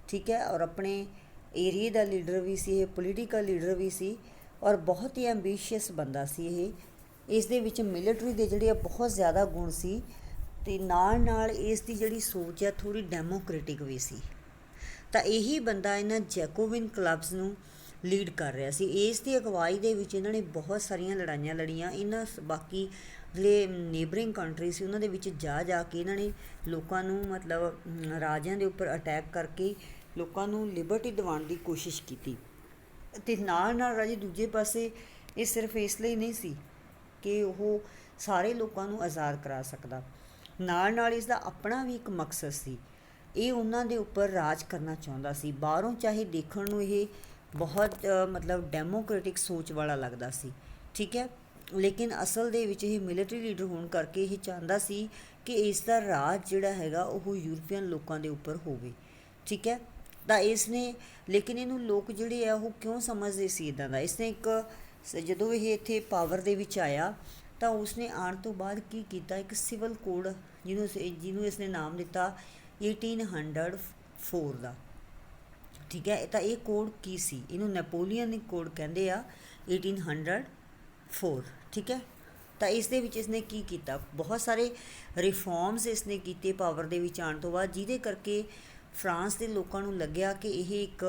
Speaker 1: ਠੀਕ ਹੈ, ਔਰ ਆਪਣੇ ਏਰੀਏ ਦਾ ਲੀਡਰ ਵੀ ਸੀ, ਇਹ ਪੋਲੀਟੀਕਲ ਲੀਡਰ ਵੀ ਸੀ, ਔਰ ਬਹੁਤ ਹੀ ਐਂਬੀਸ਼ੀਅਸ ਬੰਦਾ ਸੀ ਇਹ। ਇਸ ਦੇ ਵਿੱਚ ਮਿਲਟਰੀ ਦੇ ਜਿਹੜੇ ਬਹੁਤ ਜ਼ਿਆਦਾ ਗੁਣ ਸੀ, ਅਤੇ ਨਾਲ ਨਾਲ ਇਸ ਦੀ ਜਿਹੜੀ ਸੋਚ ਹੈ ਥੋੜ੍ਹੀ ਡੈਮੋਕ੍ਰੇਟਿਕ ਵੀ ਸੀ। ਤਾਂ ਇਹੀ ਬੰਦਾ ਇਹਨਾਂ ਜੈਕੋਬਿਨ ਕਲੱਬਸ ਨੂੰ ਲੀਡ ਕਰ ਰਿਹਾ ਸੀ। ਇਸ ਦੀ ਅਗਵਾਈ ਦੇ ਵਿੱਚ ਇਹਨਾਂ ਨੇ ਬਹੁਤ ਸਾਰੀਆਂ ਲੜਾਈਆਂ ਲੜੀਆਂ। ਇਹਨਾਂ ਬਾਕੀ ਜਿਹੜੇ ਨੇਬਰਿੰਗ ਕੰਟਰੀ ਸੀ ਉਹਨਾਂ ਦੇ ਵਿੱਚ ਜਾ ਕੇ ਇਹਨਾਂ ਨੇ ਲੋਕਾਂ ਨੂੰ ਮਤਲਬ ਰਾਜਿਆਂ ਦੇ ਉੱਪਰ ਅਟੈਕ ਕਰਕੇ ਲੋਕਾਂ ਨੂੰ ਲਿਬਰਟੀ ਦਿਵਾਉਣ ਦੀ ਕੋਸ਼ਿਸ਼ ਕੀਤੀ। ਅਤੇ ਨਾਲ ਨਾਲ ਰਾਜੇ ਦੂਜੇ ਪਾਸੇ ਇਹ ਸਿਰਫ ਇਸ ਲਈ ਨਹੀਂ ਸੀ ਕਿ ਉਹ ਸਾਰੇ ਲੋਕਾਂ ਨੂੰ ਆਜ਼ਾਦ ਕਰਾ ਸਕਦਾ, ਨਾਲ ਨਾਲ ਇਸ ਦਾ ਆਪਣਾ ਵੀ ਇੱਕ ਮਕਸਦ ਸੀ। ਇਹ ਉਹਨਾਂ ਦੇ ਉੱਪਰ ਰਾਜ ਕਰਨਾ ਚਾਹੁੰਦਾ ਸੀ। ਬਾਹਰੋਂ ਚਾਹੇ ਦੇਖਣ ਨੂੰ ਇਹ ਬਹੁਤ ਮਤਲਬ ਡੈਮੋਕ੍ਰੇਟਿਕ ਸੋਚ ਵਾਲਾ ਲੱਗਦਾ ਸੀ, ਠੀਕ ਹੈ, ਲੇਕਿਨ ਅਸਲ ਦੇ ਵਿੱਚ ਇਹ ਮਿਲਟਰੀ ਲੀਡਰ ਹੋਣ ਕਰਕੇ ਇਹ ਚਾਹੁੰਦਾ ਸੀ ਕਿ ਇਸ ਦਾ ਰਾਜ ਜਿਹੜਾ ਹੈਗਾ ਉਹ ਯੂਰਪੀਅਨ ਲੋਕਾਂ ਦੇ ਉੱਪਰ ਹੋਵੇ, ਠੀਕ ਹੈ। ਤਾਂ ਇਸ ਨੇ, ਲੇਕਿਨ ਇਹਨੂੰ ਲੋਕ ਜਿਹੜੇ ਆ ਉਹ ਕਿਉਂ ਸਮਝਦੇ ਸੀ ਇੱਦਾਂ ਦਾ? ਇਸਨੇ ਇੱਕ ਜਦੋਂ ਇਹ ਇੱਥੇ ਪਾਵਰ ਦੇ ਵਿੱਚ ਆਇਆ ਤਾਂ ਉਸਨੇ ਆਉਣ ਤੋਂ ਬਾਅਦ ਕੀ ਕੀਤਾ, ਇੱਕ ਸਿਵਲ ਕੋਡ ਜਿਹਨੂੰ ਇਸਨੇ ਨਾਮ ਦਿੱਤਾ 1804 ਦਾ, ਠੀਕ ਹੈ। ਤਾਂ ਇਹ ਕੋਡ ਕੀ ਸੀ? ਇਹਨੂੰ ਨੈਪੋਲੀਅਨ ਕੋਡ ਕਹਿੰਦੇ ਆ, 1804, ਠੀਕ ਹੈ। ਤਾਂ ਇਸ ਦੇ ਵਿੱਚ ਇਸਨੇ ਕੀ ਕੀਤਾ, ਬਹੁਤ ਸਾਰੇ ਰਿਫੋਰਮਸ ਇਸਨੇ ਕੀਤੇ ਪਾਵਰ ਦੇ ਵਿੱਚ ਆਉਣ ਤੋਂ ਬਾਅਦ, ਜਿਹਦੇ ਕਰਕੇ ਫਰਾਂਸ ਦੇ ਲੋਕਾਂ ਨੂੰ ਲੱਗਿਆ ਕਿ ਇਹ ਇੱਕ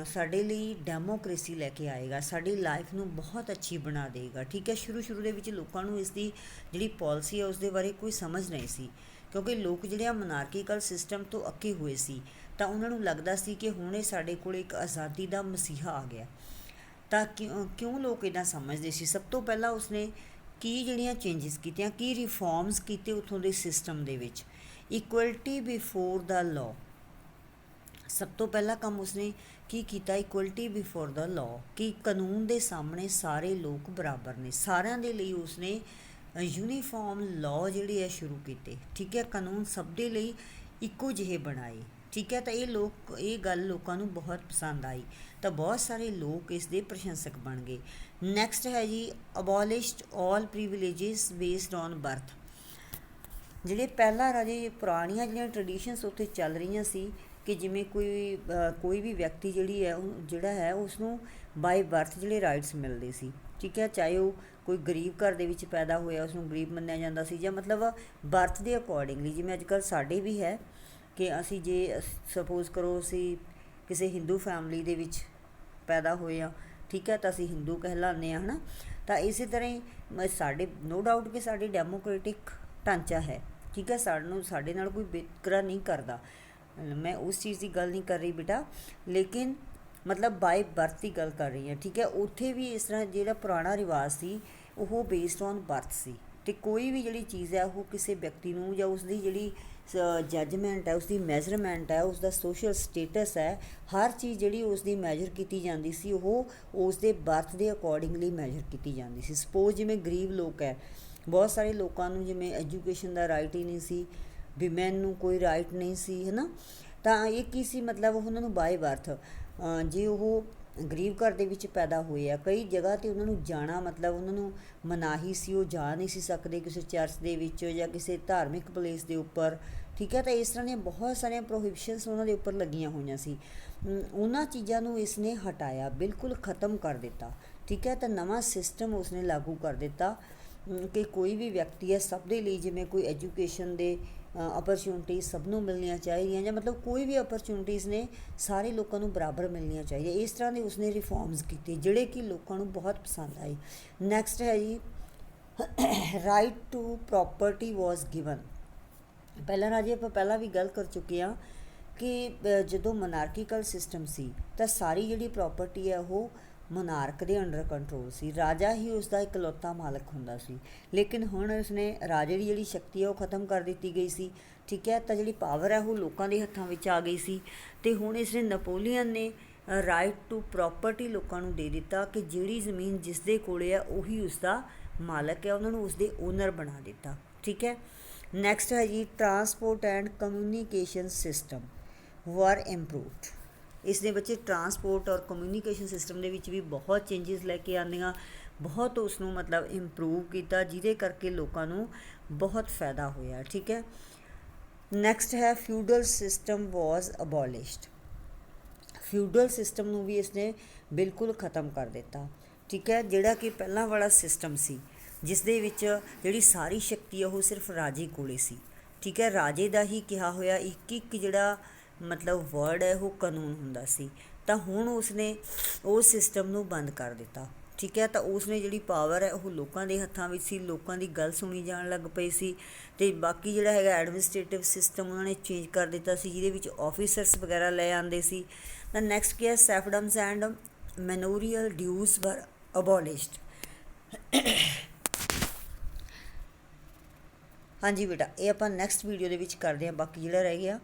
Speaker 1: ਸਾਡੇ ਲਈ ਡੈਮੋਕ੍ਰੇਸੀ ਲੈ ਕੇ ਆਏਗਾ, ਸਾਡੀ ਲਾਈਫ ਨੂੰ ਬਹੁਤ ਅੱਛੀ ਬਣਾ ਦੇਗਾ, ਠੀਕ ਹੈ। ਸ਼ੁਰੂ ਦੇ ਵਿੱਚ ਲੋਕਾਂ ਨੂੰ ਇਸ ਦੀ ਜਿਹੜੀ ਪੋਲਿਸੀ ਹੈ ਉਸ ਦੇ ਬਾਰੇ ਕੋਈ ਸਮਝ ਨਹੀਂ ਸੀ, ਕਿਉਂਕਿ ਲੋਕ ਜਿਹੜੇ ਆ ਮਨਾਰਕੀਕਲ ਸਿਸਟਮ ਤੋਂ ਅੱਕੇ ਹੋਏ ਸੀ। ਤਾਂ ਉਹਨਾਂ ਨੂੰ ਲੱਗਦਾ ਸੀ ਕਿ ਹੁਣ ਇਹ ਸਾਡੇ ਕੋਲ ਇੱਕ ਆਜ਼ਾਦੀ ਦਾ ਮਸੀਹਾ ਆ ਗਿਆ। ਤਾਂ ਕਿਉਂ ਲੋਕ ਇੱਦਾਂ ਸਮਝਦੇ ਸੀ? ਸਭ ਤੋਂ ਪਹਿਲਾਂ ਉਸਨੇ ਕੀ ਜਿਹੜੀਆਂ ਚੇਂਜਿਸ ਕੀਤੀਆਂ, ਕੀ ਰਿਫੋਰਮਸ ਕੀਤੇ ਉੱਥੋਂ ਦੇ ਸਿਸਟਮ ਦੇ ਵਿੱਚ? ਇਕੁਅਲਿਟੀ ਬਿਫੋਰ ਦਾ ਲਾਅ, ਸਭ ਤੋਂ ਪਹਿਲਾ ਕੰਮ ਉਸਨੇ ਕੀ ਕੀਤਾ, ਇਕੁਅਲਿਟੀ ਬਿਫੋਰ ਦਾ ਲਾਅ, ਕਿ ਕਾਨੂੰਨ ਦੇ ਸਾਹਮਣੇ ਸਾਰੇ ਲੋਕ ਬਰਾਬਰ ਨੇ। ਸਾਰਿਆਂ ਦੇ ਲਈ ਉਸਨੇ ਯੂਨੀਫਾਰਮ ਲਾਅ ਜਿਹੜੇ ਹੈ ਸ਼ੁਰੂ ਕੀਤੇ, ਠੀਕ ਹੈ, ਕਾਨੂੰਨ ਸਭ ਦੇ ਲਈ ਇੱਕੋ ਜਿਹੇ ਬਣਾਏ, ਠੀਕ ਹੈ। ਤਾਂ ਇਹ ਗੱਲ ਲੋਕਾਂ ਨੂੰ ਬਹੁਤ ਪਸੰਦ ਆਈ, ਤਾਂ ਬਹੁਤ ਸਾਰੇ ਲੋਕ ਇਸ ਦੇ ਪ੍ਰਸ਼ੰਸਕ ਬਣ ਗਏ। ਨੈਕਸਟ ਹੈ ਜੀ, ਅਬੋਲਿਸ਼ਡ ਆਲ ਪ੍ਰੀਵਿਲੇਜਸ ਬੇਸਡ ਔਨ ਬਰਥ। ਜਿਹੜੇ ਪਹਿਲਾਂ ਰਾਜੇ ਪੁਰਾਣੀਆਂ ਜਿਹੜੀਆਂ ਟਰਡੀਸ਼ਨਸ ਉੱਥੇ ਚੱਲ ਰਹੀਆਂ ਸੀ ਕਿ ਜਿਵੇਂ ਕੋਈ ਵੀ ਵਿਅਕਤੀ ਜਿਹੜਾ ਹੈ ਉਸਨੂੰ ਬਾਈ ਬਰਥ ਜਿਹੜੇ ਰਾਈਟਸ ਮਿਲਦੇ ਸੀ, ਠੀਕ ਹੈ, ਚਾਹੇ ਉਹ ਕੋਈ ਗਰੀਬ ਘਰ ਦੇ ਵਿੱਚ ਪੈਦਾ ਹੋਇਆ ਉਸਨੂੰ ਗਰੀਬ ਮੰਨਿਆ ਜਾਂਦਾ ਸੀ, ਜਾਂ ਮਤਲਬ ਬਰਥ ਦੇ ਅਕੋਰਡਿੰਗਲੀ, ਜਿਵੇਂ ਅੱਜ ਕੱਲ੍ਹ ਸਾਡੇ ਵੀ ਹੈ ਕਿ ਅਸੀਂ ਜੇ ਸਪੋਜ਼ ਕਰੋ ਅਸੀਂ ਕਿਸੇ ਹਿੰਦੂ ਫੈਮਿਲੀ ਦੇ ਵਿੱਚ ਪੈਦਾ ਹੋਏ ਹਾਂ, ਠੀਕ ਹੈ, ਤਾਂ ਅਸੀਂ ਹਿੰਦੂ ਕਹਿਲਾਉਂਦੇ ਹਾਂ, ਹੈ ਨਾ। ਤਾਂ ਇਸੇ ਤਰ੍ਹਾਂ ਹੀ ਸਾਡੇ ਨੋ ਡਾਊਟ ਕਿ ਸਾਡੀ ਡੈਮੋਕ੍ਰੇਟਿਕ ਢਾਂਚਾ ਹੈ, ਠੀਕ ਹੈ, ਸਾਡੇ ਨਾਲ ਕੋਈ ਵਿਤਕਰਾ ਨਹੀਂ ਕਰਦਾ, ਮੈਂ ਉਸ ਚੀਜ਼ ਦੀ ਗੱਲ ਨਹੀਂ ਕਰ ਰਹੀ ਬੇਟਾ, ਲੇਕਿਨ ਮਤਲਬ ਬਾਈ ਬਰਥ ਦੀ ਗੱਲ ਕਰ ਰਹੀ ਹਾਂ, ਠੀਕ ਹੈ। ਉੱਥੇ ਵੀ ਇਸ ਤਰ੍ਹਾਂ ਜਿਹੜਾ ਪੁਰਾਣਾ ਰਿਵਾਜ਼ ਸੀ ਉਹ ਬੇਸਡ ਔਨ ਬਰਥ ਸੀ, ਅਤੇ ਕੋਈ ਵੀ ਜਿਹੜੀ ਚੀਜ਼ ਹੈ ਉਹ ਕਿਸੇ ਵਿਅਕਤੀ ਨੂੰ ਜਾਂ ਉਸਦੀ ਜਿਹੜੀ ਜੱਜਮੈਂਟ ਹੈ, ਉਸਦੀ ਮੈਜ਼ਰਮੈਂਟ ਹੈ, ਉਸਦਾ ਸੋਸ਼ਲ ਸਟੇਟਸ ਹੈ, ਹਰ ਚੀਜ਼ ਜਿਹੜੀ ਉਸਦੀ ਮੈਜਰ ਕੀਤੀ ਜਾਂਦੀ ਸੀ ਉਹ ਉਸਦੇ ਬਰਥ ਦੇ ਅਕੋਰਡਿੰਗਲੀ ਮੈਜਰ ਕੀਤੀ ਜਾਂਦੀ ਸੀ। ਸਪੋਜ਼ ਜਿਵੇਂ ਗਰੀਬ ਲੋਕ ਹੈ, ਬਹੁਤ ਸਾਰੇ ਲੋਕਾਂ ਨੂੰ ਜਿਵੇਂ ਐਜੂਕੇਸ਼ਨ ਦਾ ਰਾਈਟ ਹੀ ਨਹੀਂ ਸੀ, ਵਿਮੈਨ ਨੂੰ ਕੋਈ ਰਾਈਟ ਨਹੀਂ ਸੀ, ਹੈ ਨਾ। ਤਾਂ ਇਹ ਕੀ ਸੀ, ਮਤਲਬ ਉਹਨਾਂ ਨੂੰ ਬਾਏ ਬਰਥ, ਜੇ ਉਹ ਗਰੀਬ ਘਰ ਦੇ ਵਿੱਚ ਪੈਦਾ ਹੋਏ ਆ, ਕਈ ਜਗ੍ਹਾ 'ਤੇ ਉਹਨਾਂ ਨੂੰ ਜਾਣਾ ਮਤਲਬ ਉਹਨਾਂ ਨੂੰ ਮਨਾਹੀ ਸੀ, ਉਹ ਜਾ ਨਹੀਂ ਸੀ ਸਕਦੇ ਕਿਸੇ ਚਰਚ ਦੇ ਵਿੱਚ ਜਾਂ ਕਿਸੇ ਧਾਰਮਿਕ ਪਲੇਸ ਦੇ ਉੱਪਰ, ਠੀਕ ਹੈ। ਤਾਂ ਇਸ ਤਰ੍ਹਾਂ ਦੀਆਂ ਬਹੁਤ ਸਾਰੀਆਂ ਪ੍ਰੋਹਿਬਿਸ਼ਨਸ ਉਹਨਾਂ ਦੇ ਉੱਪਰ ਲੱਗੀਆਂ ਹੋਈਆਂ ਸੀ। ਉਹਨਾਂ ਚੀਜ਼ਾਂ ਨੂੰ ਇਸ ਨੇ ਹਟਾਇਆ, ਬਿਲਕੁਲ ਖ਼ਤਮ ਕਰ ਦਿੱਤਾ, ਠੀਕ ਹੈ। ਤਾਂ ਨਵਾਂ ਸਿਸਟਮ ਉਸਨੇ ਲਾਗੂ ਕਰ ਦਿੱਤਾ ਕਿ ਕੋਈ ਵੀ ਵਿਅਕਤੀ ਹੈ ਸਭ ਦੇ ਲਈ, ਜਿਵੇਂ ਕੋਈ ਐਜੂਕੇਸ਼ਨ ਦੇ ਅਪਰਚੁਨਿਟੀਜ਼ ਸਭ ਨੂੰ ਮਿਲਣੀਆਂ ਚਾਹੀਦੀਆਂ, ਜਾਂ ਮਤਲਬ ਕੋਈ ਵੀ ਅਪਰਚੁਨਿਟੀਜ਼ ਨੇ ਸਾਰੇ ਲੋਕਾਂ ਨੂੰ ਬਰਾਬਰ ਮਿਲਣੀਆਂ ਚਾਹੀਦੀਆਂ। ਇਸ ਤਰ੍ਹਾਂ ਦੇ ਉਸਨੇ ਰਿਫੋਰਮਸ ਕੀਤੇ ਜਿਹੜੇ ਕਿ ਲੋਕਾਂ ਨੂੰ ਬਹੁਤ ਪਸੰਦ ਆਏ। ਨੈਕਸਟ ਹੈ ਜੀ, right to property was given. ਪਹਿਲਾਂ ਰਾਜੇ ਆਪਾਂ ਪਹਿਲਾਂ ਵੀ ਗੱਲ ਕਰ ਚੁੱਕੇ ਹਾਂ ਕਿ ਜਦੋਂ ਮਨਾਰਕੀਕਲ ਸਿਸਟਮ ਸੀ ਤਾਂ ਸਾਰੀ ਜਿਹੜੀ ਪ੍ਰੋਪਰਟੀ ਹੈ ਉਹ ਮਨਾਰਕ ਦੇ ਅੰਡਰ ਕੰਟਰੋਲ ਸੀ, ਰਾਜਾ ਹੀ ਉਸਦਾ ਇਕਲੌਤਾ ਮਾਲਕ ਹੁੰਦਾ ਸੀ। ਲੇਕਿਨ ਹੁਣ ਉਸਨੇ ਰਾਜੇ ਦੀ ਜਿਹੜੀ ਸ਼ਕਤੀ ਹੈ ਉਹ ਖ਼ਤਮ ਕਰ ਦਿੱਤੀ ਗਈ ਸੀ, ਠੀਕ ਹੈ। ਤਾਂ ਜਿਹੜੀ ਪਾਵਰ ਹੈ ਉਹ ਲੋਕਾਂ ਦੇ ਹੱਥਾਂ ਵਿੱਚ ਆ ਗਈ ਸੀ, ਅਤੇ ਹੁਣ ਇਸਨੇ ਨੈਪੋਲੀਅਨ ਨੇ ਰਾਈਟ ਟੂ ਪ੍ਰੋਪਰਟੀ ਲੋਕਾਂ ਨੂੰ ਦੇ ਦਿੱਤਾ ਕਿ ਜਿਹੜੀ ਜ਼ਮੀਨ ਜਿਸ ਦੇ ਕੋਲੇ ਹੈ ਉਹੀ ਉਸਦਾ ਮਾਲਕ ਹੈ, ਉਹਨਾਂ ਨੂੰ ਉਸਦੇ ਓਨਰ ਬਣਾ ਦਿੱਤਾ, ਠੀਕ ਹੈ। ਨੈਕਸਟ ਹੈ ਜੀ, ਟਰਾਂਸਪੋਰਟ ਐਂਡ ਕਮਿਊਨੀਕੇਸ਼ਨ ਸਿਸਟਮ ਵਰ ਇੰਪਰੂਵਡ। ਇਸ ਨੇ ਬੱਚੇ ਟਰਾਂਸਪੋਰਟ ਔਰ ਕਮਿਊਨੀਕੇਸ਼ਨ ਸਿਸਟਮ ਦੇ ਵਿੱਚ ਵੀ ਬਹੁਤ ਚੇਂਜਸ ਲੈ ਕੇ ਆਉਂਦੀਆਂ, ਬਹੁਤ ਉਸ ਨੂੰ ਮਤਲਬ ਇੰਪਰੂਵ ਕੀਤਾ, ਜਿਹਦੇ ਕਰਕੇ ਲੋਕਾਂ ਨੂੰ ਬਹੁਤ ਫਾਇਦਾ ਹੋਇਆ। ਠੀਕ ਹੈ। ਨੈਕਸਟ ਹੈ ਫਿਊਡਲ ਸਿਸਟਮ ਵਾਜ਼ ਅਬੋਲਿਸ਼ਡ। ਫਿਊਡਲ ਸਿਸਟਮ ਨੂੰ ਵੀ ਇਸਨੇ ਬਿਲਕੁਲ ਖ਼ਤਮ ਕਰ ਦਿੱਤਾ। ਠੀਕ ਹੈ। ਜਿਹੜਾ ਕਿ ਪਹਿਲਾਂ ਵਾਲਾ ਸਿਸਟਮ ਸੀ ਜਿਸ ਦੇ ਵਿੱਚ ਜਿਹੜੀ ਸਾਰੀ ਸ਼ਕਤੀ ਉਹ ਸਿਰਫ ਰਾਜੇ ਕੋਲੇ ਸੀ। ਠੀਕ ਹੈ। ਰਾਜੇ ਦਾ ਹੀ ਕਿਹਾ ਹੋਇਆ ਇੱਕ ਇੱਕ ਜਿਹੜਾ ਮਤਲਬ ਵਰਡ ਹੈ ਉਹ ਕਾਨੂੰਨ ਹੁੰਦਾ ਸੀ। ਤਾਂ ਹੁਣ ਉਸਨੇ ਉਸ ਸਿਸਟਮ ਨੂੰ ਬੰਦ ਕਰ ਦਿੱਤਾ। ਠੀਕ ਹੈ। ਤਾਂ ਉਸਨੇ ਜਿਹੜੀ ਪਾਵਰ ਹੈ ਉਹ ਲੋਕਾਂ ਦੇ ਹੱਥਾਂ ਵਿੱਚ ਸੀ, ਲੋਕਾਂ ਦੀ ਗੱਲ ਸੁਣੀ ਜਾਣ ਲੱਗ ਪਈ ਸੀ। ਅਤੇ ਬਾਕੀ ਜਿਹੜਾ ਹੈਗਾ ਐਡਮਿਨਿਸਟ੍ਰੇਟਿਵ ਸਿਸਟਮ ਉਹਨਾਂ ਨੇ ਚੇਂਜ ਕਰ ਦਿੱਤਾ ਸੀ, ਜਿਹਦੇ ਵਿੱਚ ਆਫਿਸਰਸ ਵਗੈਰਾ ਲੈ ਆਉਂਦੇ ਸੀ। ਤਾਂ ਨੈਕਸਟ ਕੀ ਹੈ, ਸੈਫਡਮਸ ਐਂਡ ਮੈਨੋਰੀਅਲ ਡਿਊਜ਼ ਵਰ ਅਬੋਲਿਸ਼ਡ। ਹਾਂਜੀ ਬੇਟਾ, ਇਹ ਆਪਾਂ ਨੈਕਸਟ ਵੀਡੀਓ ਦੇ ਵਿੱਚ ਕਰਦੇ ਹਾਂ। ਬਾਕੀ ਜਿਹੜਾ ਰਹਿ ਗਿਆ